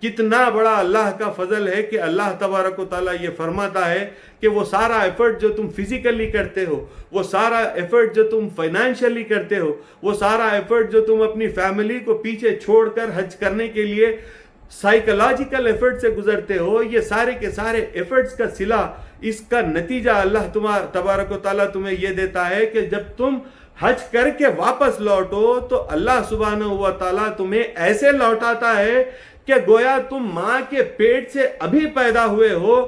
کتنا بڑا اللہ کا فضل ہے کہ اللہ تبارک و تعالیٰ یہ فرماتا ہے کہ وہ سارا ایفرٹ جو تم فزیکلی کرتے ہو, وہ سارا ایفرٹ جو تم فائنینشلی کرتے ہو, وہ سارا ایفرٹ جو تم اپنی فیملی کو پیچھے چھوڑ کر حج کرنے کے لیے سائیکولوجیکل ایفرٹ سے گزرتے ہو, یہ سارے کے سارے ایفرٹس کا صلہ, اس کا نتیجہ اللہ تبارک و تعالیٰ تمہیں یہ دیتا ہے کہ جب تم حج کر کے واپس لوٹو تو اللہ سبحانہ و تعالیٰ تمہیں ایسے لوٹاتا ہے کہ گویا تم ماں کے پیٹ سے ابھی پیدا ہوئے ہو.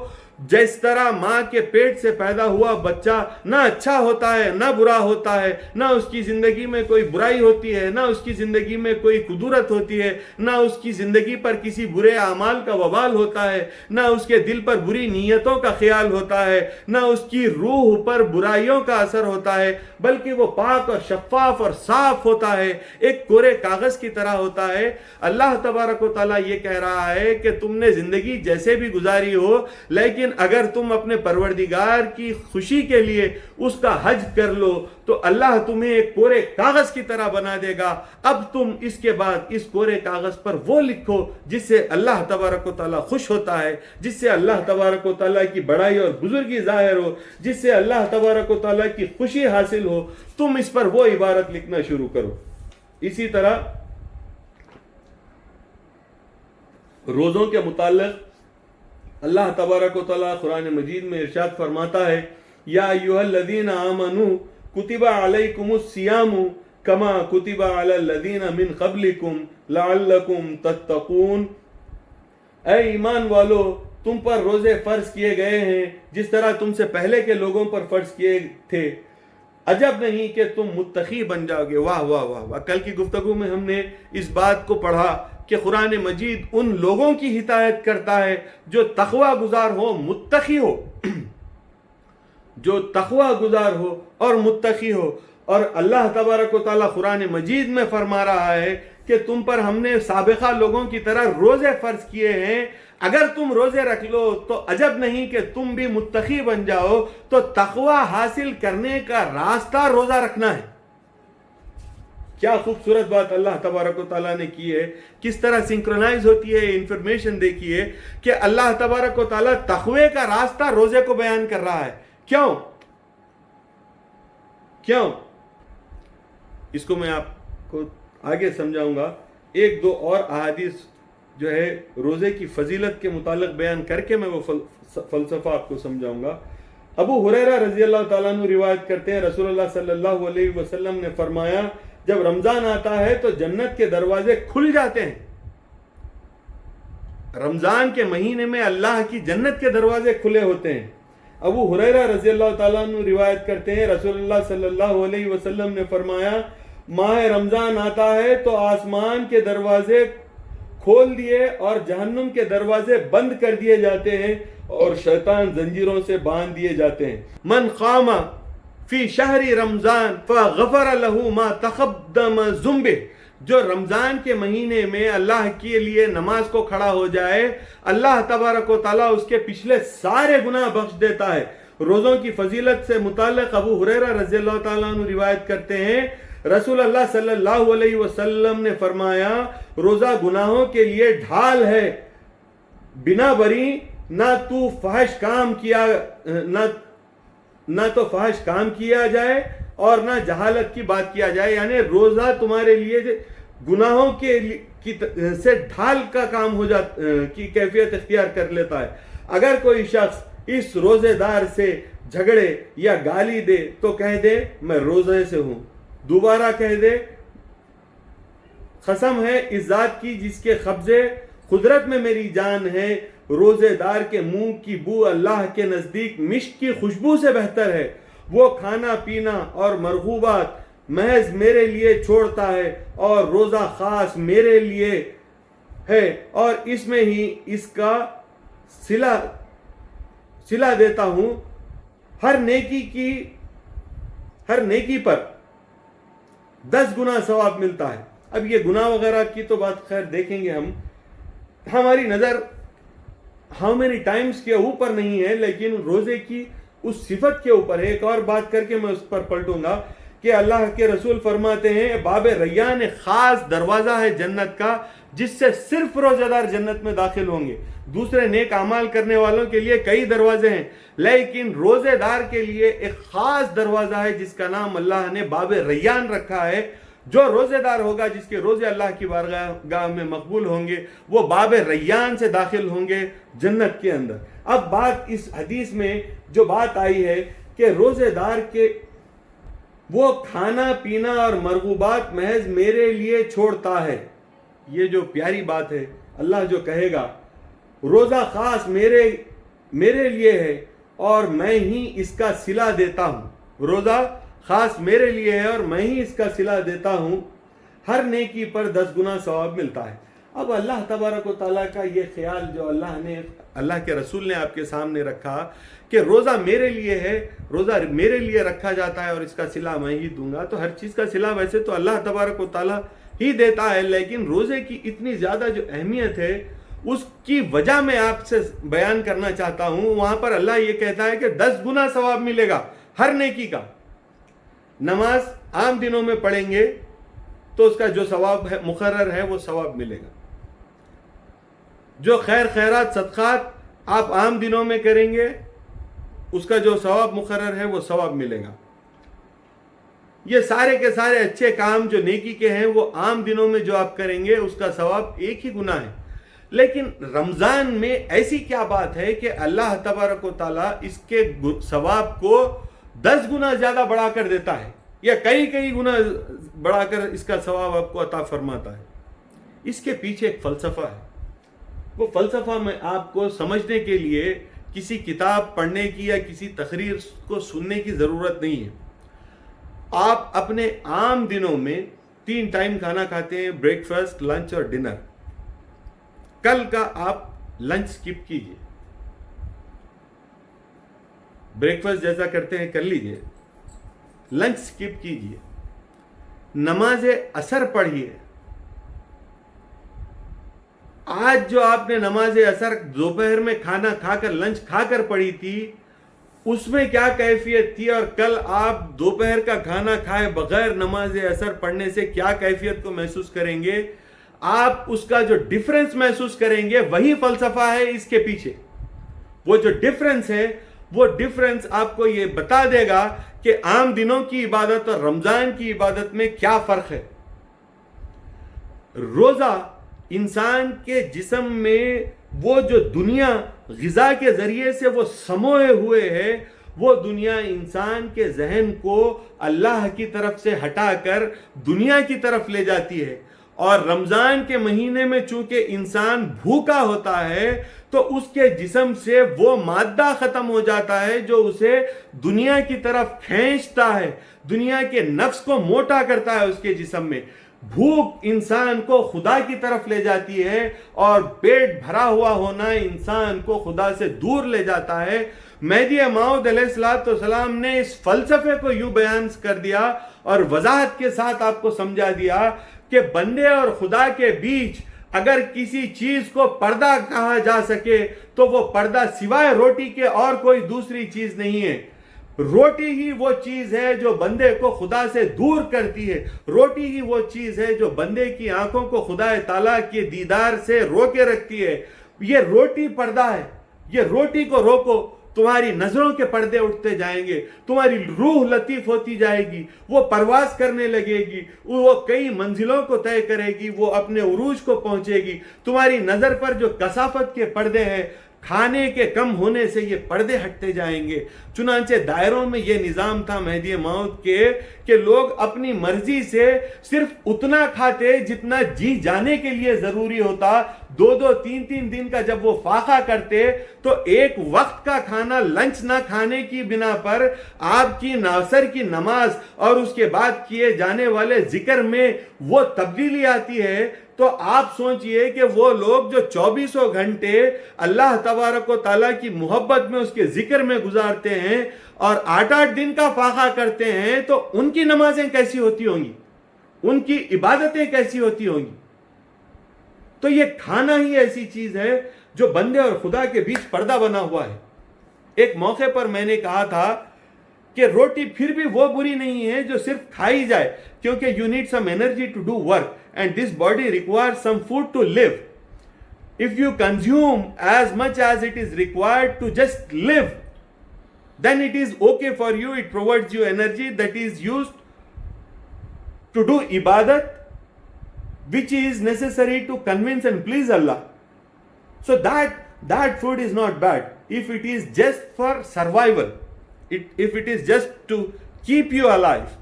جس طرح ماں کے پیٹ سے پیدا ہوا بچہ نہ اچھا ہوتا ہے نہ برا ہوتا ہے, نہ اس کی زندگی میں کوئی برائی ہوتی ہے, نہ اس کی زندگی میں کوئی قدرت ہوتی ہے, نہ اس کی زندگی پر کسی برے اعمال کا وبال ہوتا ہے, نہ اس کے دل پر بری نیتوں کا خیال ہوتا ہے, نہ اس کی روح پر برائیوں کا اثر ہوتا ہے, بلکہ وہ پاک اور شفاف اور صاف ہوتا ہے, ایک کورے کاغذ کی طرح ہوتا ہے. اللہ تبارک و تعالیٰ یہ کہہ رہا ہے کہ تم نے زندگی جیسے بھی گزاری ہو لیکن اگر تم اپنے پروردگار کی خوشی کے لیے اس کا حج کر لو تو اللہ تمہیں ایک کورے کاغذ کی طرح بنا دے گا. اب تم اس کے بعد اس کورے کاغذ پر وہ لکھو جس سے اللہ تبارک و تعالیٰ خوش ہوتا ہے, جس سے اللہ تبارک و تعالیٰ کی بڑائی اور بزرگی ظاہر ہو, جس سے اللہ تبارک و تعالیٰ کی خوشی حاصل ہو. تم اس پر وہ عبارت لکھنا شروع کرو. اسی طرح روزوں کے متعلق اللہ تبارک و تعالیٰ قرآن مجید میں ارشاد فرماتا ہے یا ایھا الذین آمنوا کتب علیکم الصیام کما کتب علی الذین من قبلکم لعلکم تتقون. اے ایمان والو تم پر روزے فرض کیے گئے ہیں جس طرح تم سے پہلے کے لوگوں پر فرض کیے تھے, عجب نہیں کہ تم متقی بن جاؤ گے. واہ واہ واہ واہ. کل کی گفتگو میں ہم نے اس بات کو پڑھا کہ قرآن مجید ان لوگوں کی ہدایت کرتا ہے جو تقوی گزار ہو, متقی ہو, جو تقوی گزار ہو اور متقی ہو. اور اللہ تبارک و تعالیٰ قرآن مجید میں فرما رہا ہے کہ تم پر ہم نے سابقہ لوگوں کی طرح روزے فرض کیے ہیں, اگر تم روزے رکھ لو تو عجب نہیں کہ تم بھی متقی بن جاؤ. تو تقوی حاصل کرنے کا راستہ روزہ رکھنا ہے. کیا خوبصورت بات اللہ تبارک و تعالیٰ نے کی ہے, کس طرح سنکرونائز ہوتی ہے انفارمیشن. دیکھیے کہ اللہ تبارک و تعالیٰ تقوی کا راستہ روزے کو بیان کر رہا ہے. کیوں؟ اس کو میں آپ کو آگے سمجھاؤں گا. ایک دو اور احادیث جو ہے روزے کی فضیلت کے متعلق بیان کر کے میں وہ فلسفہ آپ کو سمجھاؤں گا. ابو ہریرہ رضی اللہ تعالیٰ عنہ روایت کرتے ہیں رسول اللہ صلی اللہ علیہ وسلم نے فرمایا جب رمضان آتا ہے تو جنت کے دروازے کھل جاتے ہیں. رمضان کے مہینے میں اللہ کی جنت کے دروازے کھلے ہوتے ہیں. ابو ہریرہ رضی اللہ تعالیٰ عنہ روایت کرتے ہیں رسول اللہ صلی اللہ علیہ وسلم نے فرمایا ماہ رمضان آتا ہے تو آسمان کے دروازے کھول دیے اور جہنم کے دروازے بند کر دیے جاتے ہیں اور شیطان زنجیروں سے باندھ دیے جاتے ہیں. من قام فی شہر رمضان فغفر له ما تقدم ذنبه, جو رمضان کے مہینے میں اللہ کے لیے نماز کو کھڑا ہو جائے اللہ تبارک و تعالیٰ اس کے پچھلے سارے گناہ بخش دیتا ہے. روزوں کی فضیلت سے متعلق ابو ہریرہ رضی اللہ تعالیٰ عنہ روایت کرتے ہیں رسول اللہ صلی اللہ علیہ وسلم نے فرمایا روزہ گناہوں کے لیے ڈھال ہے, بنا بری نہ تو فحش کام کیا جائے اور نہ جہالت کی بات کیا جائے. یعنی روزہ تمہارے لیے گناہوں سے ڈھال کا کام ہو کی کیفیت اختیار کر لیتا ہے. اگر کوئی شخص اس روزے دار سے جھگڑے یا گالی دے تو کہہ دے میں روزے سے ہوں. دوبارہ کہہ دے قسم ہے اس ذات کی جس کے قبضے قدرت میں میری جان ہے, روزے دار کے منہ کی بو اللہ کے نزدیک مشک کی خوشبو سے بہتر ہے. وہ کھانا پینا اور مرغوبات محض میرے لیے چھوڑتا ہے اور روزہ خاص میرے لیے ہے اور اس میں ہی اس کا صلہ دیتا ہوں. ہر نیکی پر 10 گنا ثواب ملتا ہے. اب یہ گناہ وغیرہ کی تو بات خیر دیکھیں گے ہم, ہماری نظر ہاؤ مینی ٹائمز کے اوپر نہیں ہے لیکن روزے کی اس صفت کے اوپر ہے. ایک اور بات کر کے میں اس پر پلٹوں گا کہ اللہ کے رسول فرماتے ہیں باب ریان خاص دروازہ ہے جنت کا جس سے صرف روزہ دار جنت میں داخل ہوں گے. دوسرے نیک اعمال کرنے والوں کے لیے کئی دروازے ہیں لیکن روزے دار کے لیے ایک خاص دروازہ ہے جس کا نام اللہ نے باب ریان رکھا ہے. جو روزے دار ہوگا جس کے روزے اللہ کی بارگاہ میں مقبول ہوں گے وہ باب ریان سے داخل ہوں گے جنت کے اندر. اب بات اس حدیث میں جو بات آئی ہے کہ روزے دار کے وہ کھانا پینا اور مرغوبات محض میرے لیے چھوڑتا ہے, یہ جو پیاری بات ہے اللہ جو کہے گا روزہ خاص میرے لیے ہے اور میں ہی اس کا صلہ دیتا ہوں. روزہ خاص میرے لیے ہے اور میں ہی اس کا صلہ دیتا ہوں. ہر نیکی پر 10 گنا ثواب ملتا ہے. اب اللہ تبارک و تعالیٰ کا یہ خیال جو اللہ کے رسول نے آپ کے سامنے رکھا کہ روزہ میرے لیے ہے, روزہ میرے لیے رکھا جاتا ہے اور اس کا صلہ میں ہی دوں گا. تو ہر چیز کا صلہ ویسے تو اللہ تبارک و تعالیٰ ہی دیتا ہے لیکن روزے کی اتنی زیادہ جو اہمیت ہے اس کی وجہ میں آپ سے بیان کرنا چاہتا ہوں. وہاں پر اللہ یہ کہتا ہے کہ 10 گنا ثواب ملے گا ہر نیکی کا. نماز عام دنوں میں پڑھیں گے تو اس کا جو ثواب ہے مقرر ہے وہ ثواب ملے گا. جو خیرات صدقات آپ عام دنوں میں کریں گے اس کا جو ثواب مقرر ہے وہ ثواب ملے گا. یہ سارے کے سارے اچھے کام جو نیکی کے ہیں وہ عام دنوں میں جو آپ کریں گے اس کا ثواب ایک ہی گنا ہے. لیکن رمضان میں ایسی کیا بات ہے کہ اللہ تبارک و تعالیٰ اس کے ثواب کو 10 گنا زیادہ بڑھا کر دیتا ہے یا کئی گنا بڑھا کر اس کا ثواب آپ کو عطا فرماتا ہے. اس کے پیچھے ایک فلسفہ ہے. وہ فلسفہ میں آپ کو سمجھنے کے لیے کسی کتاب پڑھنے کی یا کسی تقریر کو سننے کی ضرورت نہیں ہے. آپ اپنے عام دنوں میں 3 ٹائم کھانا کھاتے ہیں, بریک فاسٹ, لنچ اور ڈنر. کل کا آپ لنچ سکپ کیجئے, بریک فاسٹ جیسا کرتے ہیں کر لیجئے, لنچ سکپ کیجئے, نماز عصر پڑھیے. آج جو آپ نے نماز عصر دوپہر میں کھانا کھا کر لنچ کھا کر پڑھی تھی اس میں کیا کیفیت تھی اور کل آپ دوپہر کا کھانا کھائے بغیر نماز عصر پڑھنے سے کیا کیفیت کو محسوس کریں گے, آپ اس کا جو ڈیفرنس محسوس کریں گے. وہی فلسفہ ہے اس کے پیچھے. وہ جو ڈیفرنس ہے وہ ڈیفرنس آپ کو یہ بتا دے گا کہ عام دنوں کی عبادت اور رمضان کی عبادت میں کیا فرق ہے. روزہ انسان کے جسم میں وہ جو دنیا غذا کے ذریعے سے وہ سموئے ہوئے ہے وہ دنیا انسان کے ذہن کو اللہ کی طرف سے ہٹا کر دنیا کی طرف لے جاتی ہے. اور رمضان کے مہینے میں چونکہ انسان بھوکا ہوتا ہے تو اس کے جسم سے وہ مادہ ختم ہو جاتا ہے جو اسے دنیا کی طرف کھینچتا ہے, دنیا کے نفس کو موٹا کرتا ہے. اس کے جسم میں بھوک انسان کو خدا کی طرف لے جاتی ہے اور پیٹ بھرا ہوا ہونا انسان کو خدا سے دور لے جاتا ہے. مہدی موعود علیہ السلام نے اس فلسفے کو یوں بیان کر دیا اور وضاحت کے ساتھ آپ کو سمجھا دیا کہ بندے اور خدا کے بیچ اگر کسی چیز کو پردہ کہا جا سکے تو وہ پردہ سوائے روٹی کے اور کوئی دوسری چیز نہیں ہے. روٹی ہی وہ چیز ہے جو بندے کو خدا سے دور کرتی ہے. روٹی ہی وہ چیز ہے جو بندے کی آنکھوں کو خدا تعالیٰ کے دیدار سے روکے رکھتی ہے. یہ روٹی پردہ ہے. یہ روٹی کو روکو، تمہاری نظروں کے پردے اٹھتے جائیں گے، تمہاری روح لطیف ہوتی جائے گی، وہ پرواز کرنے لگے گی، وہ کئی منزلوں کو طے کرے گی، وہ اپنے عروج کو پہنچے گی. تمہاری نظر پر جو کثافت کے پردے ہیں، کھانے کے کم ہونے سے یہ پردے ہٹتے جائیں گے. چنانچہ دائروں میں یہ نظام تھا مہدی موعود کے کہ لوگ اپنی مرضی سے صرف اتنا کھاتے جتنا جی جانے کے لیے ضروری ہوتا. 2-3 دن کا جب وہ فاقہ کرتے تو ایک وقت کا کھانا لنچ نہ کھانے کی بنا پر آپ کی عصر کی نماز اور اس کے بعد کیے جانے والے ذکر میں وہ تبدیلی آتی ہے. تو آپ سوچئے کہ وہ لوگ جو 24 گھنٹے اللہ تبارک و تعالیٰ کی محبت میں اس کے ذکر میں گزارتے ہیں اور 8 دن کا فاقہ کرتے ہیں، تو ان کی نمازیں کیسی ہوتی ہوں گی، ان کی عبادتیں کیسی ہوتی ہوں گی. تو یہ کھانا ہی ایسی چیز ہے جو بندے اور خدا کے بیچ پردہ بنا ہوا ہے. ایک موقع پر میں نے کہا تھا کہ روٹی پھر بھی وہ بری نہیں ہے جو صرف کھائی جائے، کیونکہ you need some energy to do work and this body requires some food to live. If you consume as much as it is required to just live, then it is okay for you. It provides you energy that is used to do ibadat, which is necessary to convince and please Allah. So that food is not bad if it is just for survival, if it is just to keep you alive.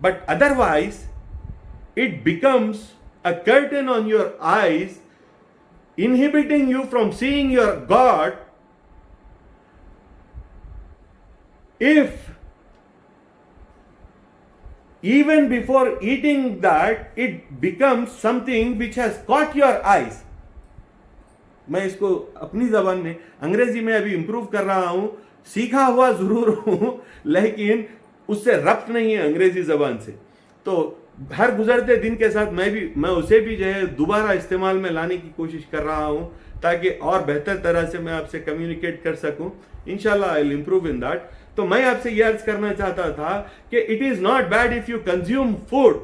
But otherwise, it becomes a curtain on your eyes, inhibiting you from seeing your God. If even before eating that, it becomes something which has caught your eyes. میں اس کو اپنی زبان میں انگریزی میں ابھی improve کر رہا ہوں، سیکھا ہوا ضرور ہوں لیکن اس سے ربط نہیں ہے انگریزی زبان سے. تو ہر گزرتے دن کے ساتھ میں اسے بھی جو ہے دوبارہ استعمال میں لانے کی کوشش کر رہا ہوں تاکہ اور بہتر طرح سے میں آپ سے کمیونیکیٹ کر سکوں. انشاءاللہ I will improve in that. تو میں آپ سے یہ عرض کرنا چاہتا تھا کہ it is not bad if you consume food,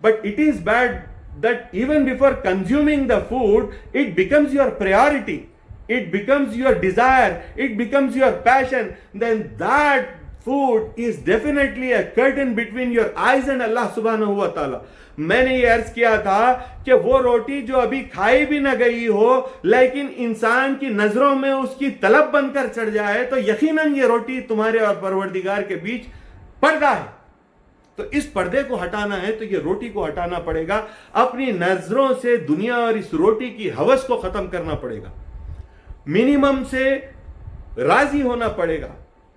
but it is bad that even before consuming the food, it becomes your priority, it becomes your desire, it becomes your passion. Then that food is definitely a curtain between your eyes and Allah subhanahu wa ta'ala. میں نے یہ عرض کیا تھا کہ وہ روٹی جو ابھی کھائی بھی نہ گئی ہو لیکن انسان کی نظروں میں اس کی طلب بن کر چڑھ جائے تو یقیناً یہ روٹی تمہارے اور پروردگار کے بیچ پردہ ہے. تو اس پردے کو ہٹانا ہے تو یہ روٹی کو ہٹانا پڑے گا. اپنی نظروں سے دنیا اور اس روٹی کی ہوس کو ختم کرنا پڑے گا. منیمم سے راضی ہونا پڑے گا.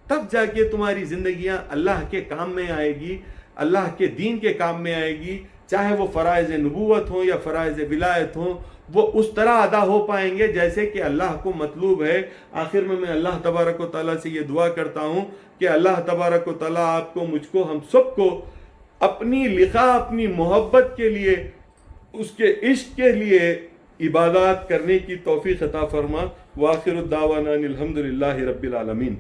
تب جا کے تمہاری زندگیاں اللہ کے کام میں آئے گی، اللہ کے دین کے کام میں آئے گی. چاہے وہ فرائض نبوت ہوں یا فرائض ولایت ہوں، وہ اس طرح ادا ہو پائیں گے جیسے کہ اللہ کو مطلوب ہے. آخر میں اللہ تبارک و تعالیٰ سے یہ دعا کرتا ہوں کہ اللہ تبارک و تعالیٰ آپ کو، مجھ کو، ہم سب کو اپنی لقاء، اپنی محبت کے لیے، اس کے عشق کے لیے عبادات کرنے کی توفیق عطا فرما. وآخر الدعوانا الحمد للہ رب العالمین.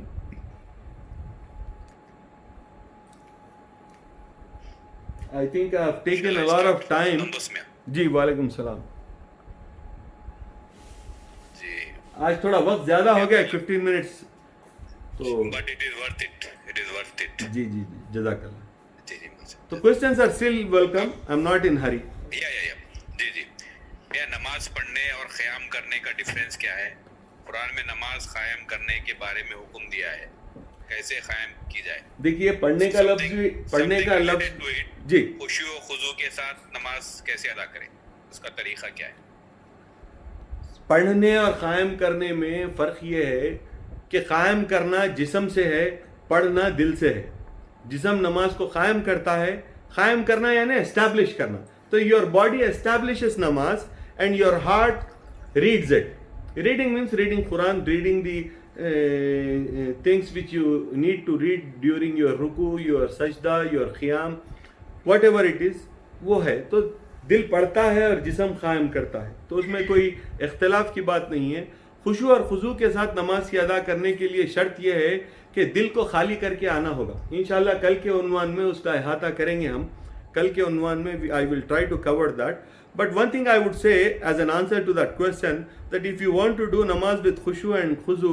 I think I have taken a lot of time. جی وعلیکم السلام. آج تھوڑا وقت زیادہ ہو گیا، 15 منٹس. تو but it is worth it. It is worth it. جی جی جی جزاک اللہ. جی جی تو questions are still welcome. I'm not in hurry. جی جی. نماز پڑھنے اور قیام کرنے کا ڈفرینس کیا ہے؟ قرآن میں نماز قائم کرنے کے بارے میں حکم دیا ہے، کیسے قائم کی جائے؟ دیکھیے پڑھنے کا لفظ جی خشوع و خضوع کے ساتھ نماز کیسے ادا کریں، اس کا طریقہ کیا ہے؟ پڑھنے اور قائم کرنے میں فرق یہ ہے کہ قائم کرنا جسم سے ہے، پڑھنا دل سے ہے. جسم نماز کو قائم کرتا ہے، قائم کرنا یعنی اسٹیبلش کرنا. تو یور باڈی اسٹیبلشز نماز and your heart reads it. Reading means reading قرآن، reading the things which you need to read during your ruku, your sajda, your qiyam, whatever it is. وہ ہے تو دل پڑھتا ہے اور جسم قائم کرتا ہے، تو اس میں کوئی اختلاف کی بات نہیں ہے. خشوع اور خضوع کے ساتھ نماز کی ادا کرنے کے لیے شرط یہ ہے کہ دل کو خالی کر کے آنا ہوگا. انشاءاللہ کل کے عنوان میں اس کا احاطہ کریں گے ہم. کل کے عنوان میں I will try to cover that. But one thing I would say as an answer to that question, that if you want to do namaz with khushu and khuzu,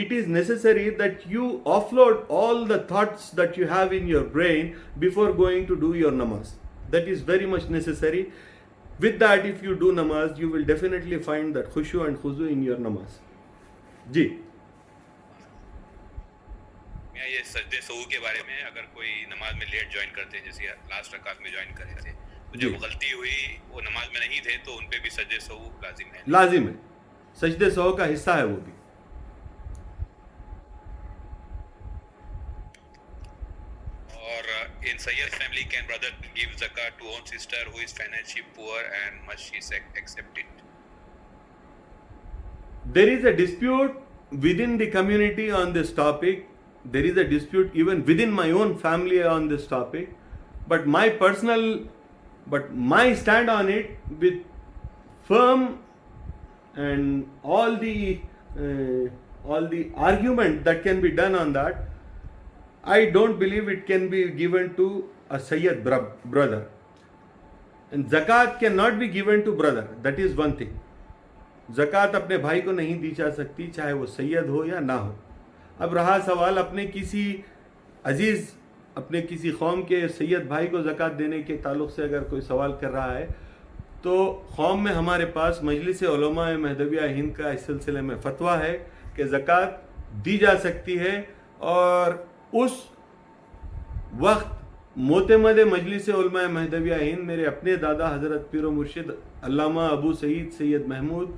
it is necessary that you offload all the thoughts that you have in your brain before going to do your namaz. That is very much necessary. With that, if you do namaz, you will definitely find that khushu and khuzu in your namaz. جی یہ سجدے سہو کے بارے میں، اگر کوئی نماز میں late join کرتے ہیں، جیسے لاسٹ رکعت میں جوائن کرے تھے، تو جب غلطی ہوئی وہ نماز میں نہیں تھے تو ان پہ بھی سجدے سہو لازم ہے؟ لازم ہے، سجدے سہو کا حصہ ہے وہ بھی. اور in Sayyid family, can brother give zakat to own sister who is financially poor and must she accept it? There is a dispute within the community on this topic. There is a dispute even within my own family on this topic. But my stand on it with firm and all the argument that can be done on that, I don't believe it can be given to a Sayyid brother. And zakat cannot be given to brother. That is one thing. زکوٰۃ اپنے بھائی کو نہیں دی جا سکتی، چاہے وہ سید ہو یا نہ ہو. اب رہا سوال اپنے کسی عزیز، اپنے کسی قوم کے سید بھائی کو زکوٰۃ دینے کے تعلق سے اگر کوئی سوال کر رہا ہے، تو قوم میں ہمارے پاس مجلس علماء مہدویہ ہند کا اس سلسلے میں فتویٰ ہے کہ زکوٰۃ دی جا سکتی ہے. اور اس وقت معتمد مجلس علماء مہدویہ ہند میرے اپنے دادا حضرت پیر و مرشد علامہ ابو سعید سید محمود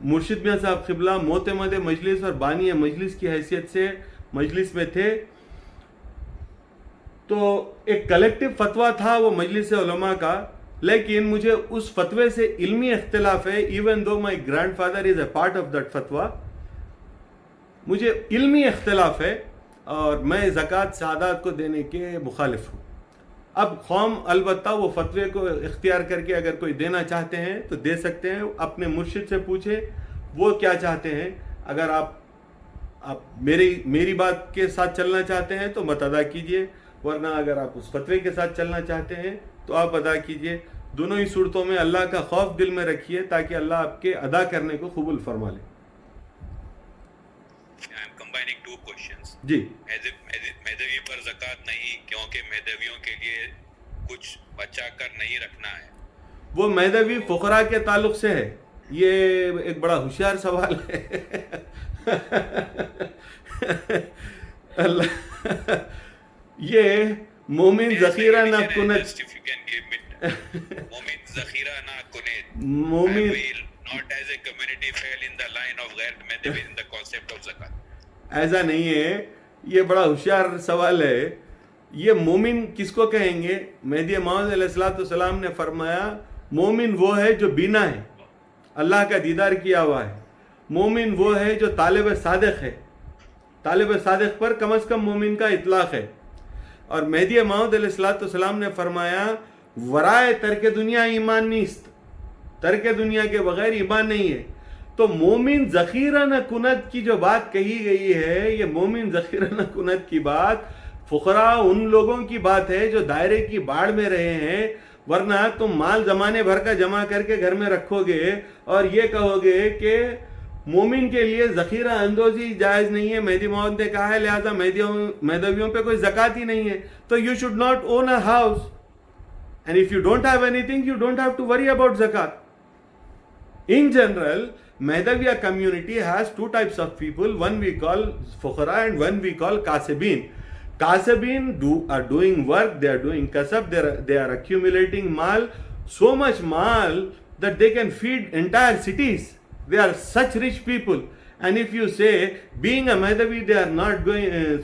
مرشد میاں صاحب قبلہ معتمد مجلس اور بانی مجلس کی حیثیت سے مجلس میں تھے. تو ایک کلیکٹیو فتویٰ تھا وہ مجلس علماء کا، لیکن مجھے اس فتوے سے علمی اختلاف ہے. Even though my grand father is a part of that فتویٰ، مجھے علمی اختلاف ہے اور میں زکوٰۃ سعادات کو دینے کے مخالف ہوں. اب قوم البتہ وہ فتوے کو اختیار کر کے اگر کوئی دینا چاہتے ہیں تو دے سکتے ہیں. اپنے مرشد سے پوچھیں وہ کیا چاہتے ہیں. اگر آپ میری بات کے ساتھ چلنا چاہتے ہیں تو مت ادا کیجئے، ورنہ اگر آپ اس فتوے کے ساتھ چلنا چاہتے ہیں تو آپ ادا کیجئے. دونوں ہی صورتوں میں اللہ کا خوف دل میں رکھیے تاکہ اللہ آپ کے ادا کرنے کو قبول فرما لے. جی مہدوی پر زکوٰۃ نہیں، کیونکہ مہدویوں کے لیے کچھ بچا کر نہیں رکھنا ہے. وہ مہدوی فقراء کے تعلق سے ہے. یہ ایک بڑا ہوشیار سوال ہے. اللہ یہ مومن ذخیرہ نہ کنت، مومن ذخیرہ نہ کنت، مومن not as a community fell in the line of غیر Mahdavi in the concept of zakat. ایسا نہیں ہے. یہ بڑا ہوشیار سوال ہے. یہ مومن کس کو کہیں گے؟ مہدی موعود علیہ السلام نے فرمایا مومن وہ ہے جو بینا ہے، اللہ کا دیدار کیا ہوا ہے. مومن وہ ہے جو طالب صادق ہے. طالب صادق پر کم از کم مومن کا اطلاق ہے. اور مہدی موعود علیہ السلام نے فرمایا ورائے ترک دنیا ایمان نیست، ترک دنیا کے بغیر ایمان نہیں ہے. تو مومن ذخیرہ نہ کنت کی جو بات کہی گئی ہے، یہ مومن ذخیرہ نہ کنت کی بات فقراء ان لوگوں کی بات ہے جو دائرے کی باڑ میں رہے ہیں. ورنہ تم مال زمانے بھر کا جمع کر کے گھر میں رکھو گے اور یہ کہو گے کہ مومن کے لیے ذخیرہ اندوزی جائز نہیں ہے، مہدی موعود نے کہا ہے لہذا مہدویوں پہ کوئی زکوٰۃ ہی نہیں ہے. تو you should not own a house and if you don't have anything you don't have to worry about زکوٰۃ. In general, Mehdaviya community has two types of people. One we call fuqara and one we call kasibin. Kasibin are doing work, they are doing kasab, they are accumulating mal, so much mal that they can feed entire cities. They are such rich people. And if you say, being a Mehdavi, they are not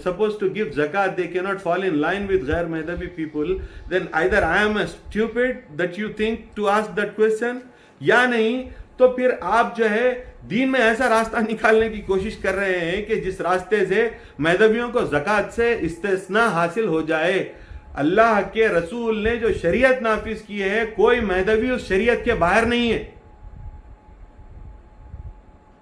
supposed to give zakat, they cannot fall in line with Ghair Mehdavi people, then either I am a stupid that you think to ask that question, یا نہیں تو پھر آپ جو ہے دین میں ایسا راستہ نکالنے کی کوشش کر رہے ہیں کہ جس راستے سے مہدویوں کو زکوٰۃ سے استثناء حاصل ہو جائے. اللہ کے رسول نے جو شریعت نافذ کی ہے کوئی مہدوی اس شریعت کے باہر نہیں ہے،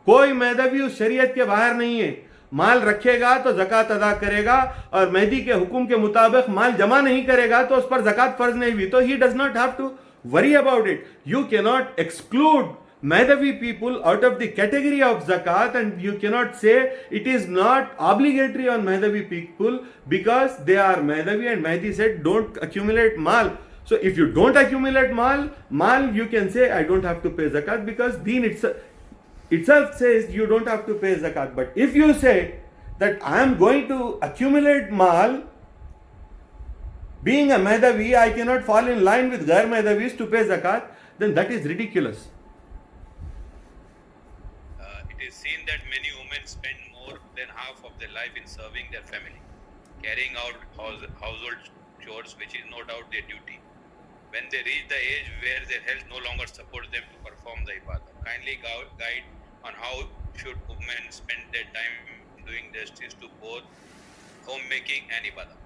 کوئی مہدوی اس شریعت کے باہر نہیں ہے. مال رکھے گا تو زکوٰۃ ادا کرے گا، اور مہدی کے حکم کے مطابق مال جمع نہیں کرے گا تو اس پر زکوٰۃ فرض نہیں ہوئی. تو he does not have to worry about it. You کی not exclude Madhavi people out of the category of zakat, and you cannot say it is not obligatory on Madhavi people because they are Madhavi, and Mahdi said don't accumulate mal. So if you don't accumulate mal you can say I don't have to pay zakat because deen itself says you don't have to pay zakat. But if you say that I am going to accumulate mal, being a Madhavi I cannot fall in line with Ghair Madhavis to pay zakat, then that is ridiculous. It is seen that many women spend more than half of their life in serving their family, carrying out household chores, which is no doubt their duty. When they reach the age where their health no longer supports them to perform the ibadah, kindly guide on how should women spend their time doing justice to both homemaking and ibadah.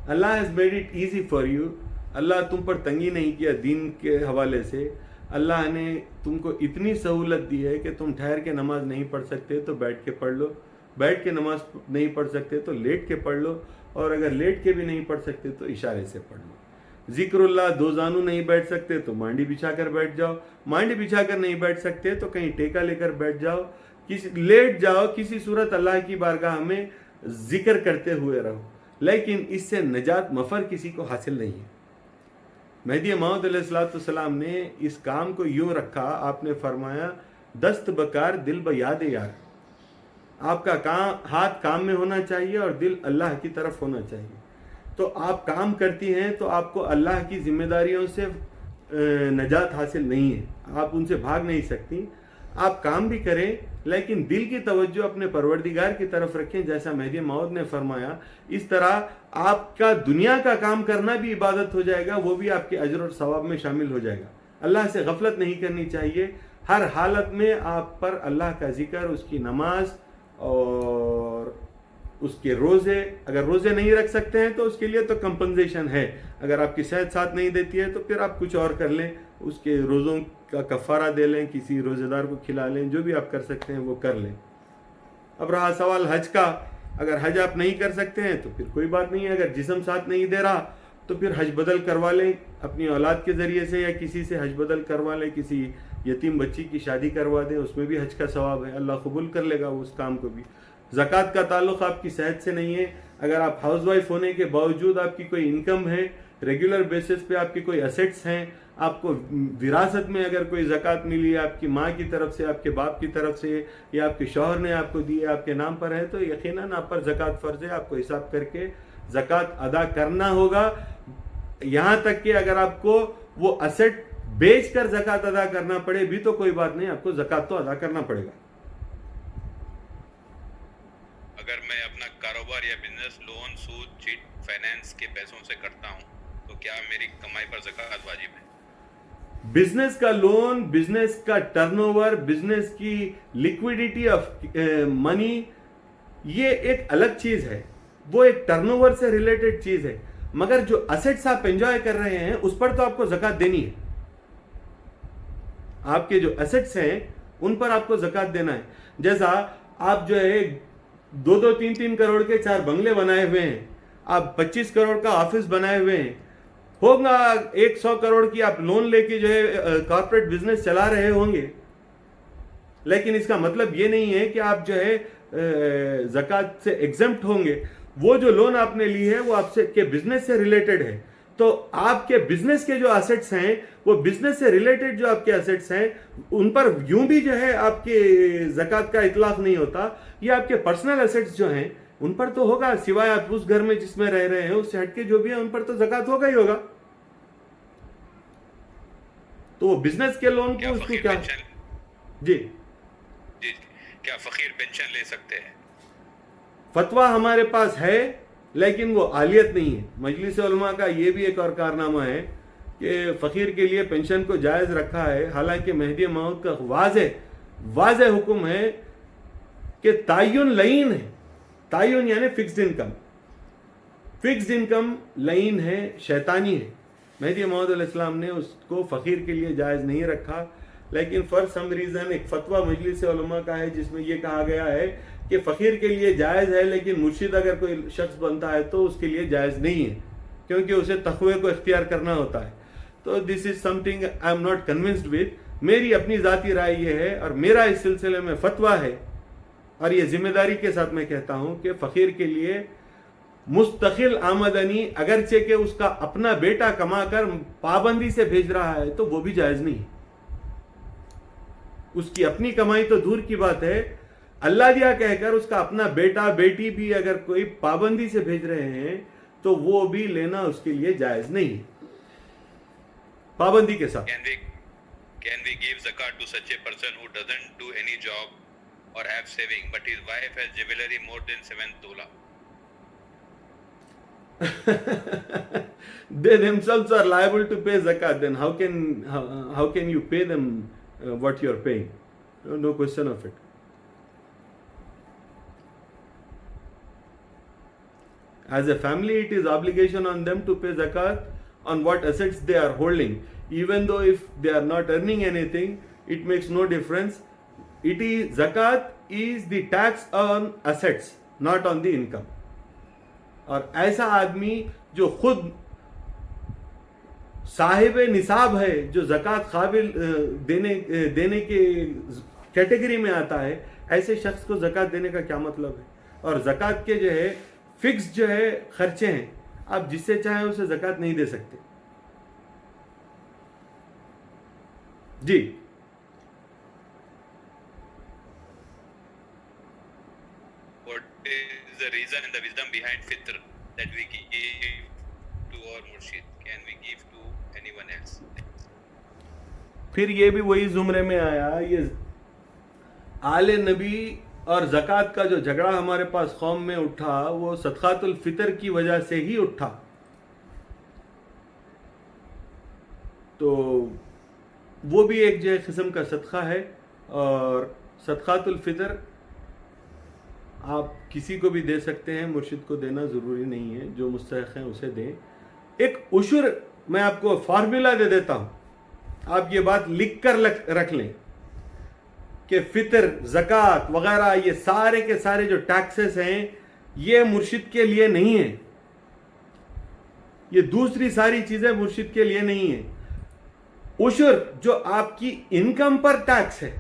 Allah has made it easy for you. اللہ تم پر تنگی نہیں کیا دین کے حوالے سے. اللہ نے تم کو اتنی سہولت دی ہے کہ تم ٹھہر کے نماز نہیں پڑھ سکتے تو بیٹھ کے پڑھ لو، بیٹھ کے نماز نہیں پڑھ سکتے تو لیٹ کے پڑھ لو، اور اگر لیٹ کے بھی نہیں پڑھ سکتے تو اشارے سے پڑھ لو. ذکر اللہ دو زانو نہیں بیٹھ سکتے تو مانڈی بچھا کر بیٹھ جاؤ، مانڈی بچھا کر نہیں بیٹھ سکتے تو کہیں ٹیکا لے کر بیٹھ جاؤ، لیٹ جاؤ، کسی صورت اللہ کی بارگاہ میں ذکر کرتے ہوئے رہو. لیکن اس سے نجات مفر کسی کو حاصل نہیں ہے. مہدی موعود علیہ السلام نے اس کام کو یوں رکھا، آپ نے فرمایا دست بکار دل بیاد یار. آپ کا ہاتھ کام میں ہونا چاہیے اور دل اللہ کی طرف ہونا چاہیے. تو آپ کام کرتی ہیں تو آپ کو اللہ کی ذمہ داریوں سے نجات حاصل نہیں ہے، آپ ان سے بھاگ نہیں سکتی. آپ کام بھی کریں لیکن دل کی توجہ اپنے پروردگار کی طرف رکھیں، جیسا مہدی موعود نے فرمایا. اس طرح آپ کا دنیا کا کام کرنا بھی عبادت ہو جائے گا، وہ بھی آپ کے اجر اور ثواب میں شامل ہو جائے گا. اللہ سے غفلت نہیں کرنی چاہیے. ہر حالت میں آپ پر اللہ کا ذکر، اس کی نماز اور اس کے روزے. اگر روزے نہیں رکھ سکتے ہیں تو اس کے لیے تو کمپنسیشن ہے. اگر آپ کی صحت ساتھ نہیں دیتی ہے تو پھر آپ کچھ اور کر لیں، اس کے روزوں کا کفارہ دے لیں، کسی روزے دار کو کھلا لیں، جو بھی آپ کر سکتے ہیں وہ کر لیں. اب رہا سوال حج کا، اگر حج آپ نہیں کر سکتے ہیں تو پھر کوئی بات نہیں ہے. اگر جسم ساتھ نہیں دے رہا تو پھر حج بدل کروا لیں اپنی اولاد کے ذریعے سے، یا کسی سے حج بدل کروا لیں، کسی یتیم بچی کی شادی کروا دیں، اس میں بھی حج کا ثواب ہے، اللہ قبول کر لے گا اس کام کو بھی. زکوٰۃ کا تعلق آپ کی صحت سے نہیں ہے. اگر آپ ہاؤس وائف ہونے کے باوجود آپ کی کوئی انکم ہے، ریگولر بیسس پہ آپ کی کوئی ایسیٹس ہیں، آپ کو وراثت میں اگر کوئی زکوٰۃ ملی ہے آپ کی ماں کی طرف سے، آپ کے باپ کی طرف سے، یا آپ کے شوہر نے آپ کو دی ہے، آپ کے نام پر ہے، تو یقیناً آپ پر زکوٰۃ فرض ہے. آپ کو حساب کر کے زکوٰۃ ادا کرنا ہوگا. یہاں تک کہ اگر آپ کو وہ ایسٹ بیچ کر زکوٰۃ ادا کرنا پڑے بھی تو کوئی بات نہیں، آپ کو زکوٰۃ تو ادا کرنا پڑے گا. اگر میں اپنا کاروبار یا بزنس لون، سود، چٹ فائنانس کے پیسوں سے کرتا ہوں تو کیا میری کمائی پر زکوٰۃ واجب ہے؟ بزنس کا لون، بزنس کا ٹرن اوور، بزنس کی لیکویڈیٹی آف منی، یہ ایک الگ چیز ہے، وہ ایک ٹرن اوور سے ریلیٹڈ چیز ہے. مگر جو ایسٹس آپ انجوائے کر رہے ہیں اس پر تو آپ کو زکوٰۃ دینی ہے. آپ کے جو ایسٹس ہیں ان پر آپ کو زکوٰۃ دینا ہے. جیسا آپ جو ہے 2-3 کروڑ کے 4 بنگلے بنائے ہوئے ہیں، آپ 25 کروڑ کا آفس بنائے ہوئے ہیں، ہوگا 100 کروڑ کی آپ لون لے کے جو ہے کارپوریٹ بزنس چلا رہے ہوں گے. لیکن اس کا مطلب یہ نہیں ہے کہ آپ جو ہے زکوٰۃ سے ایگزمپٹ ہوں گے. وہ جو لون آپ نے لی ہے وہ آپ سے کے بزنس سے ریلیٹڈ ہے. تو آپ کے بزنس کے جو ایسٹس ہیں، وہ بزنس سے ریلیٹڈ جو آپ کے ایسٹس ہیں، ان پر یوں بھی جو ہے آپ کے زکوٰۃ کا اطلاق نہیں ہوتا. یہ آپ کے پرسنل ایسٹس جو ہیں ان پر تو ہوگا، سوائے آپ اس گھر میں جس میں رہ رہے ہیں اس سے ہٹ کے جو بھی ہے ان پر تو زکوٰۃ ہوگا ہی ہوگا. تو وہ بزنس کے لون کو اس کو کیا جی کیا فقیر پینشن لے سکتے ہیں؟ فتویٰ ہمارے پاس ہے لیکن وہ عالیت نہیں ہے. مجلس علماء کا یہ بھی ایک اور کارنامہ ہے کہ فقیر کے لیے پینشن کو جائز رکھا ہے، حالانکہ مہدی موعود کا واضح حکم ہے کہ تعین لعین ہے. تعین یعنی fixed income. Fixed income line ہے، شیطانی ہے. مہدی موعود علیہ السلام نے اس کو فقیر کے لیے جائز نہیں رکھا، لیکن فار سم ریزن ایک فتویٰ مجلس علماء کا ہے جس میں یہ کہا گیا ہے کہ فقیر کے لیے جائز ہے، لیکن مرشد اگر کوئی شخص بنتا ہے تو اس کے لیے جائز نہیں ہے، کیونکہ اسے تقوی کو اختیار کرنا ہوتا ہے. تو this is something I'm not convinced with. میری اپنی ذاتی رائے یہ ہے اور میرا اس سلسلے میں فتویٰ ہے، اور یہ ذمہ داری کے ساتھ میں کہتا ہوں کہ فقیر کے لیے مستقل آمدنی، اگرچہ کہ اس کا اپنا بیٹا کما کر پابندی سے بھیج رہا ہے تو وہ بھی جائز نہیں. اس کی اپنی کمائی تو دور کی بات ہے، اللہ دیا کہہ کر اس کا اپنا بیٹا بیٹی بھی اگر کوئی پابندی سے بھیج رہے ہیں تو وہ بھی لینا اس کے لیے جائز نہیں، پابندی کے ساتھ. Can we give zakat to such a person who doesn't do any job or have saving, but his wife has jewelry more than 7 tola? They themselves are liable to pay zakat. Then how can you pay them what you are paying? No question of it. As a family, it is obligation on them to pay zakat on what assets they are holding. Even though if they are not earning anything, it makes no difference. Zakat is the tax on assets, not on the income. اور ایسا آدمی جو خود صاحب نصاب ہے، جو زکوٰۃ قابل دینے کے کیٹیگری میں آتا ہے، ایسے شخص کو زکوٰۃ دینے کا کیا مطلب ہے؟ اور زکوٰۃ کے جو ہے فکس جو ہے خرچے ہیں، آپ جس سے چاہیں اسے زکوٰۃ نہیں دے سکتے. جی What is the reason and the wisdom behind fitr that we give to our murshid? Can we give to anyone else? پھر یہ بھی وہی زمرے میں آیا، یہ آل نبی اور زکوٰۃ کا جو جھگڑا ہمارے پاس قوم میں اٹھا وہ صدقات الفطر کی وجہ سے ہی اٹھا. تو وہ بھی ایک جو ہے قسم کا صدقہ ہے، اور صدقات الفطر آپ کسی کو بھی دے سکتے ہیں، مرشد کو دینا ضروری نہیں ہے، جو مستحق ہیں اسے دیں. ایک عشر میں آپ کو فارمولا دے دیتا ہوں، آپ یہ بات لکھ کر رکھ لیں کہ فطر، زکوٰۃ وغیرہ یہ سارے کے سارے جو ٹیکسز ہیں یہ مرشد کے لیے نہیں ہیں، یہ دوسری ساری چیزیں مرشد کے لیے نہیں ہیں. عشر جو آپ کی انکم پر ٹیکس ہے،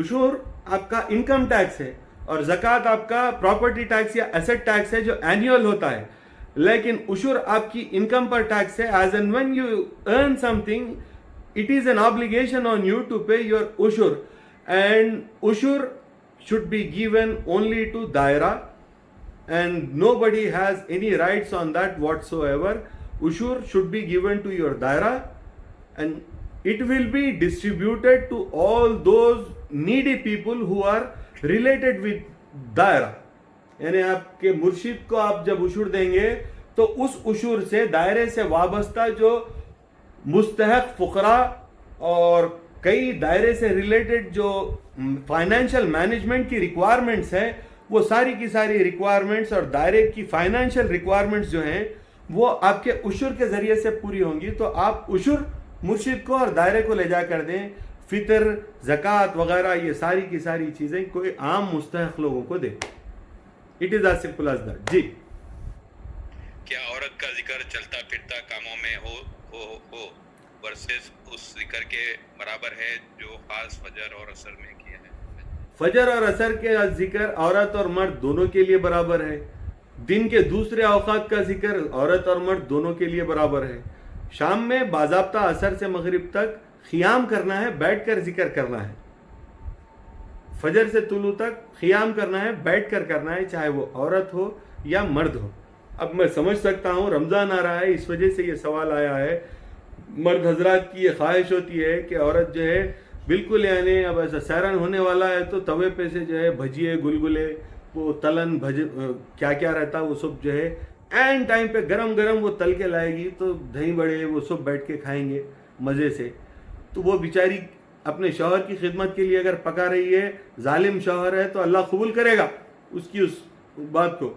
عشر آپ کا انکم ٹیکس ہے، اور زکوٰۃ آپ کا پراپرٹی ٹیکس یا ایسٹ ٹیکس ہے جو اینیول ہوتا ہے. لیکن عشر آپ کی انکم پر ٹیکس ہے. As and when you earn some thing it is an obligation on you to pay your ushur, and ushur should be given only to daira, and nobody has any rights on that whatsoever. Ushur should be given to your daira, and it will be distributed to all those needy people who are related with daira. یعنی آپ کے مرشد کو آپ جب عشر دیں گے تو اس عشر سے دائرے سے وابستہ جو مستحق فقراء اور کئی دائرے سے ریلیٹڈ جو فائنینشیل مینجمنٹ کی ریکوائرمنٹس ہیں، وہ ساری کی ساری ریکوائرمنٹس اور دائرے کی فائنینشیل ریکوائرمنٹس جو ہیں وہ آپ کے عشر کے ذریعے سے پوری ہوں گی. تو آپ عشر مرشد کو اور دائرے کو لے جا کر دیں. فطر، زکوٰۃ وغیرہ یہ ساری کی ساری چیزیں کوئی عام مستحق لوگوں کو دیں. It is as simple as that. جی کیا عورت کا ذکر چلتا پھرتا کاموں میں ہو ورسز اس ذکر کے برابر ہے جو خاص فجر اور عصر میں کیا ہے؟ فجر اور عصر کے ذکر عورت اور مرد دونوں کے لیے برابر ہے. دن کے دوسرے اوقات کا ذکر عورت اور مرد دونوں کے لیے برابر ہے. شام میں باضابطہ عصر سے مغرب تک قیام کرنا ہے، بیٹھ کر ذکر کرنا ہے. فجر سے طلوع تک قیام کرنا ہے، بیٹھ کر کرنا ہے، چاہے وہ عورت ہو یا مرد ہو. اب میں سمجھ سکتا ہوں رمضان آ رہا ہے، اس وجہ سے یہ سوال آیا ہے. مرد حضرات کی یہ خواہش ہوتی ہے کہ عورت جو ہے بالکل یعنی اب ایسا سیرن ہونے والا ہے تو توے پہ سے جو ہے بھجیے، گلگلے، وہ تلن کیا کیا رہتا وہ سب جو ہے این ٹائم پہ گرم گرم وہ تل کے لائے گی، تو دہی بڑے وہ سب بیٹھ کے کھائیں گے مزے سے. تو وہ بیچاری اپنے شوہر کی خدمت کے لیے اگر پکا رہی ہے، ظالم شوہر ہے تو اللہ قبول کرے گا اس کی اس بات کو.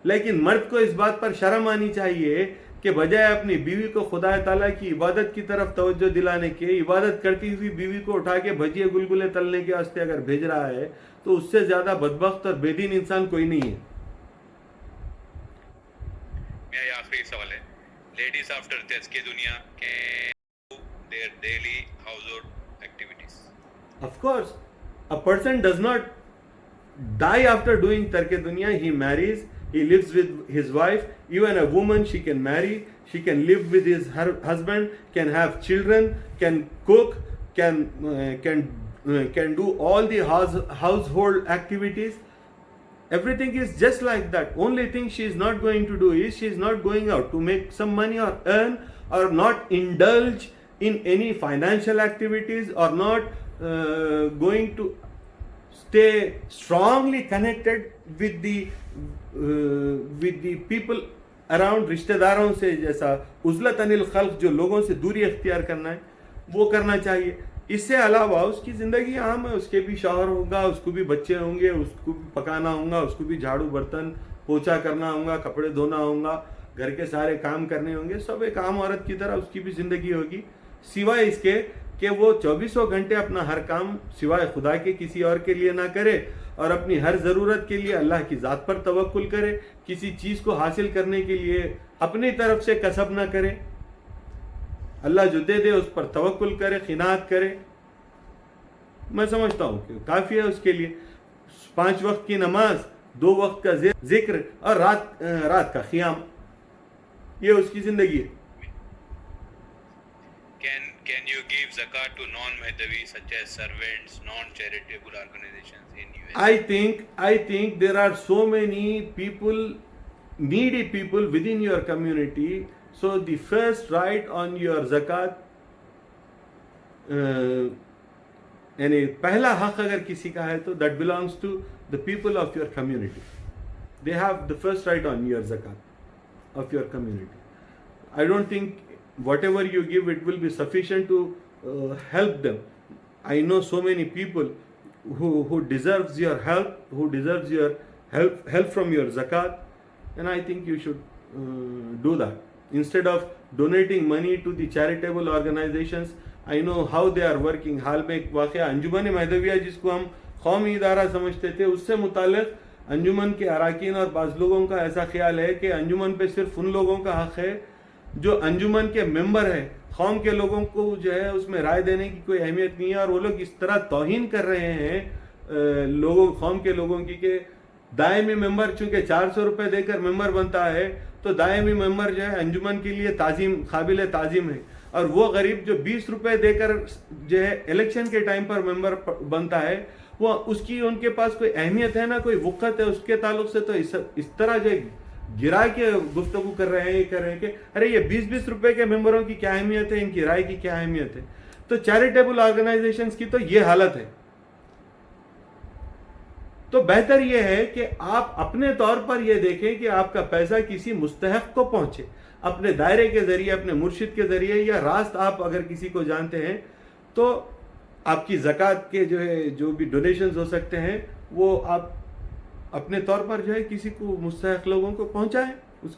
لیکن مرد کو اس بات پر شرم آنی چاہیے کہ بجائے اپنی بیوی کو خدا تعالیٰ کی عبادت کی طرف توجہ دلانے کے، عبادت کرتی ہوئی بیوی کو اٹھا کے بھجیے گلگلے تلنے کے واسطے اگر بھیج رہا ہے تو اس سے زیادہ بدبخت اور بے دین انسان کوئی نہیں ہے. میرا آخری سوال ہے، لیڈیز آفٹر ڈیتھ کی دنیا کے their daily household activities. Of course, a person does not die after doing tarke dunya. He marries, he lives with his wife. Even a woman, she can marry, she can live with her husband, can have children, can cook, can do all the household activities. Everything is just like that. Only thing she is not going to do is she is not going out to make some money or earn, or not indulge in any financial activities, or not going to stay strongly connected with the people around. رشتہ داروں سے جیسا عزلت عن الخلق، جو لوگوں سے دوری اختیار کرنا ہے وہ کرنا چاہیے. اس سے علاوہ اس کی زندگی عام ہے، اس کے بھی شوہر ہوگا، اس کو بھی بچے ہوں گے، اس کو بھی پکانا ہوگا، اس کو بھی جھاڑو برتن پوچھا کرنا ہوگا، کپڑے دھونا ہوگا، گھر کے سارے کام کرنے ہوں گے. سب ایک عام عورت کی طرح اس کی بھی زندگی ہوگی، سوائے اس کے کہ وہ 24 گھنٹے اپنا ہر کام سوائے خدا کے کسی اور کے لیے نہ کرے، اور اپنی ہر ضرورت کے لیے اللہ کی ذات پر توکل کرے. کسی چیز کو حاصل کرنے کے لیے اپنی طرف سے کسب نہ کرے، اللہ جو دے دے اس پر توکل کرے، قناعت کرے. میں سمجھتا ہوں کہ کافی ہے اس کے لیے. 5 وقت کی نماز، 2 وقت کا ذکر، اور رات کا قیام، یہ اس کی زندگی ہے. Can you give zakat to non-Mahdavi such as servants, non-charitable organizations in US? I think there are so many people, needy people within your community. So the first right on your zakat, یعنی پہلا حق اگر کسی کا ہے تو that belongs to the people of your community. They have the first right on your zakat of your community. I don't think whatever you give it will be sufficient to help them. I know so many people who deserves your help, who deserves your help from your zakat, and I think you should do that instead of donating money to the charitable organizations. I know how they are working. حال میں ایک واقعہ انجمن مہدویہ جس کو ہم قومی ادارہ سمجھتے تھے، اس سے متعلق انجمن کے اراکین اور بعض لوگوں کا ایسا خیال ہے کہ انجمن پہ صرف ان لوگوں کا حق ہے جو انجمن کے ممبر ہیں. قوم کے لوگوں کو جو ہے اس میں رائے دینے کی کوئی اہمیت نہیں ہے، اور وہ لوگ اس طرح توہین کر رہے ہیں لوگوں، قوم کے لوگوں کی، کہ دائمی ممبر چونکہ 400 روپے دے کر ممبر بنتا ہے تو دائمی ممبر جو ہے انجمن کے لیے قابل تعظیم ہے، اور وہ غریب جو 20 روپے دے کر جو ہے الیکشن کے ٹائم پر ممبر بنتا ہے، وہ اس کی ان کے پاس کوئی اہمیت ہے نہ کوئی وقت ہے اس کے تعلق سے. تو اس طرح جو گرا کے گفتگو کر رہے ہیں کہ ارے یہ 20 روپے کے ممبروں کی کیا اہمیت ہے، ان کی رائے کی کیا اہمیت ہے. تو چیریٹیبل آرگنائزیشنز کی تو یہ حالت ہے. تو بہتر یہ ہے کہ آپ اپنے طور پر یہ دیکھیں کہ آپ کا پیسہ کسی مستحق کو پہنچے، اپنے دائرے کے ذریعے، اپنے مرشد کے ذریعے، یا راست آپ اگر کسی کو جانتے ہیں تو آپ کی زکوٰۃ کے جو بھی ڈونیشنز ہو سکتے ہیں وہ آپ اپنے طور پر جو ہے کسی کو مستحق لوگوں کو پہنچائیں، اس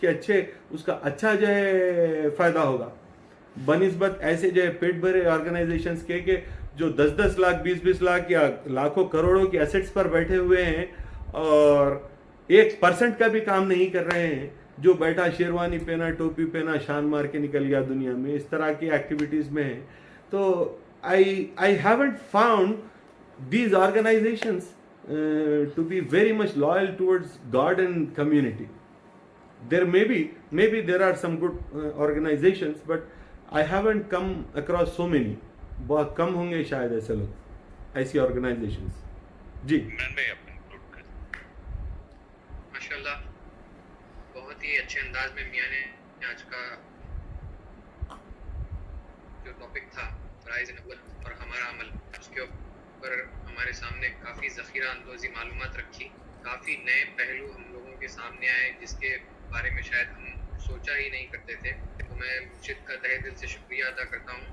کا اچھا جو ہے فائدہ ہوگا، بنسبت ایسے جو ہے پیٹ بھرے آرگنائزیشنز کے کہ جو 10 لاکھ 20 لاکھ یا لاکھوں کروڑوں کی ایسٹس پر بیٹھے ہوئے ہیں اور 1% کا بھی کام نہیں کر رہے ہیں، جو بیٹھا شیروانی پہنا، ٹوپی پہنا، شان مار کے نکل گیا دنیا میں، اس طرح کی ایکٹیویٹیز میں ہیں. تو I haven't found these organizations to be very much loyal towards God and community. There maybe there are some good organizations, but I haven't come across so many. بہت کم ہوں گے شاید ایسے لوگ، ایسی آرگنائزیشنز. جی ماشاءاللہ بہت ہی اچھے انداز میں میاں نے آج کا جو ٹاپک تھا فرائض نبوت اور ہمارا عمل، اس کے اوپر ہمارے سامنے کافی ذخیرہ اندوزی معلومات رکھی. کافی نئے پہلو ہم لوگوں کے سامنے آئے جس کے بارے میں شاید ہم سوچا ہی نہیں کرتے تھے. تو میں مرشد کا تہہ دل سے شکریہ ادا کرتا ہوں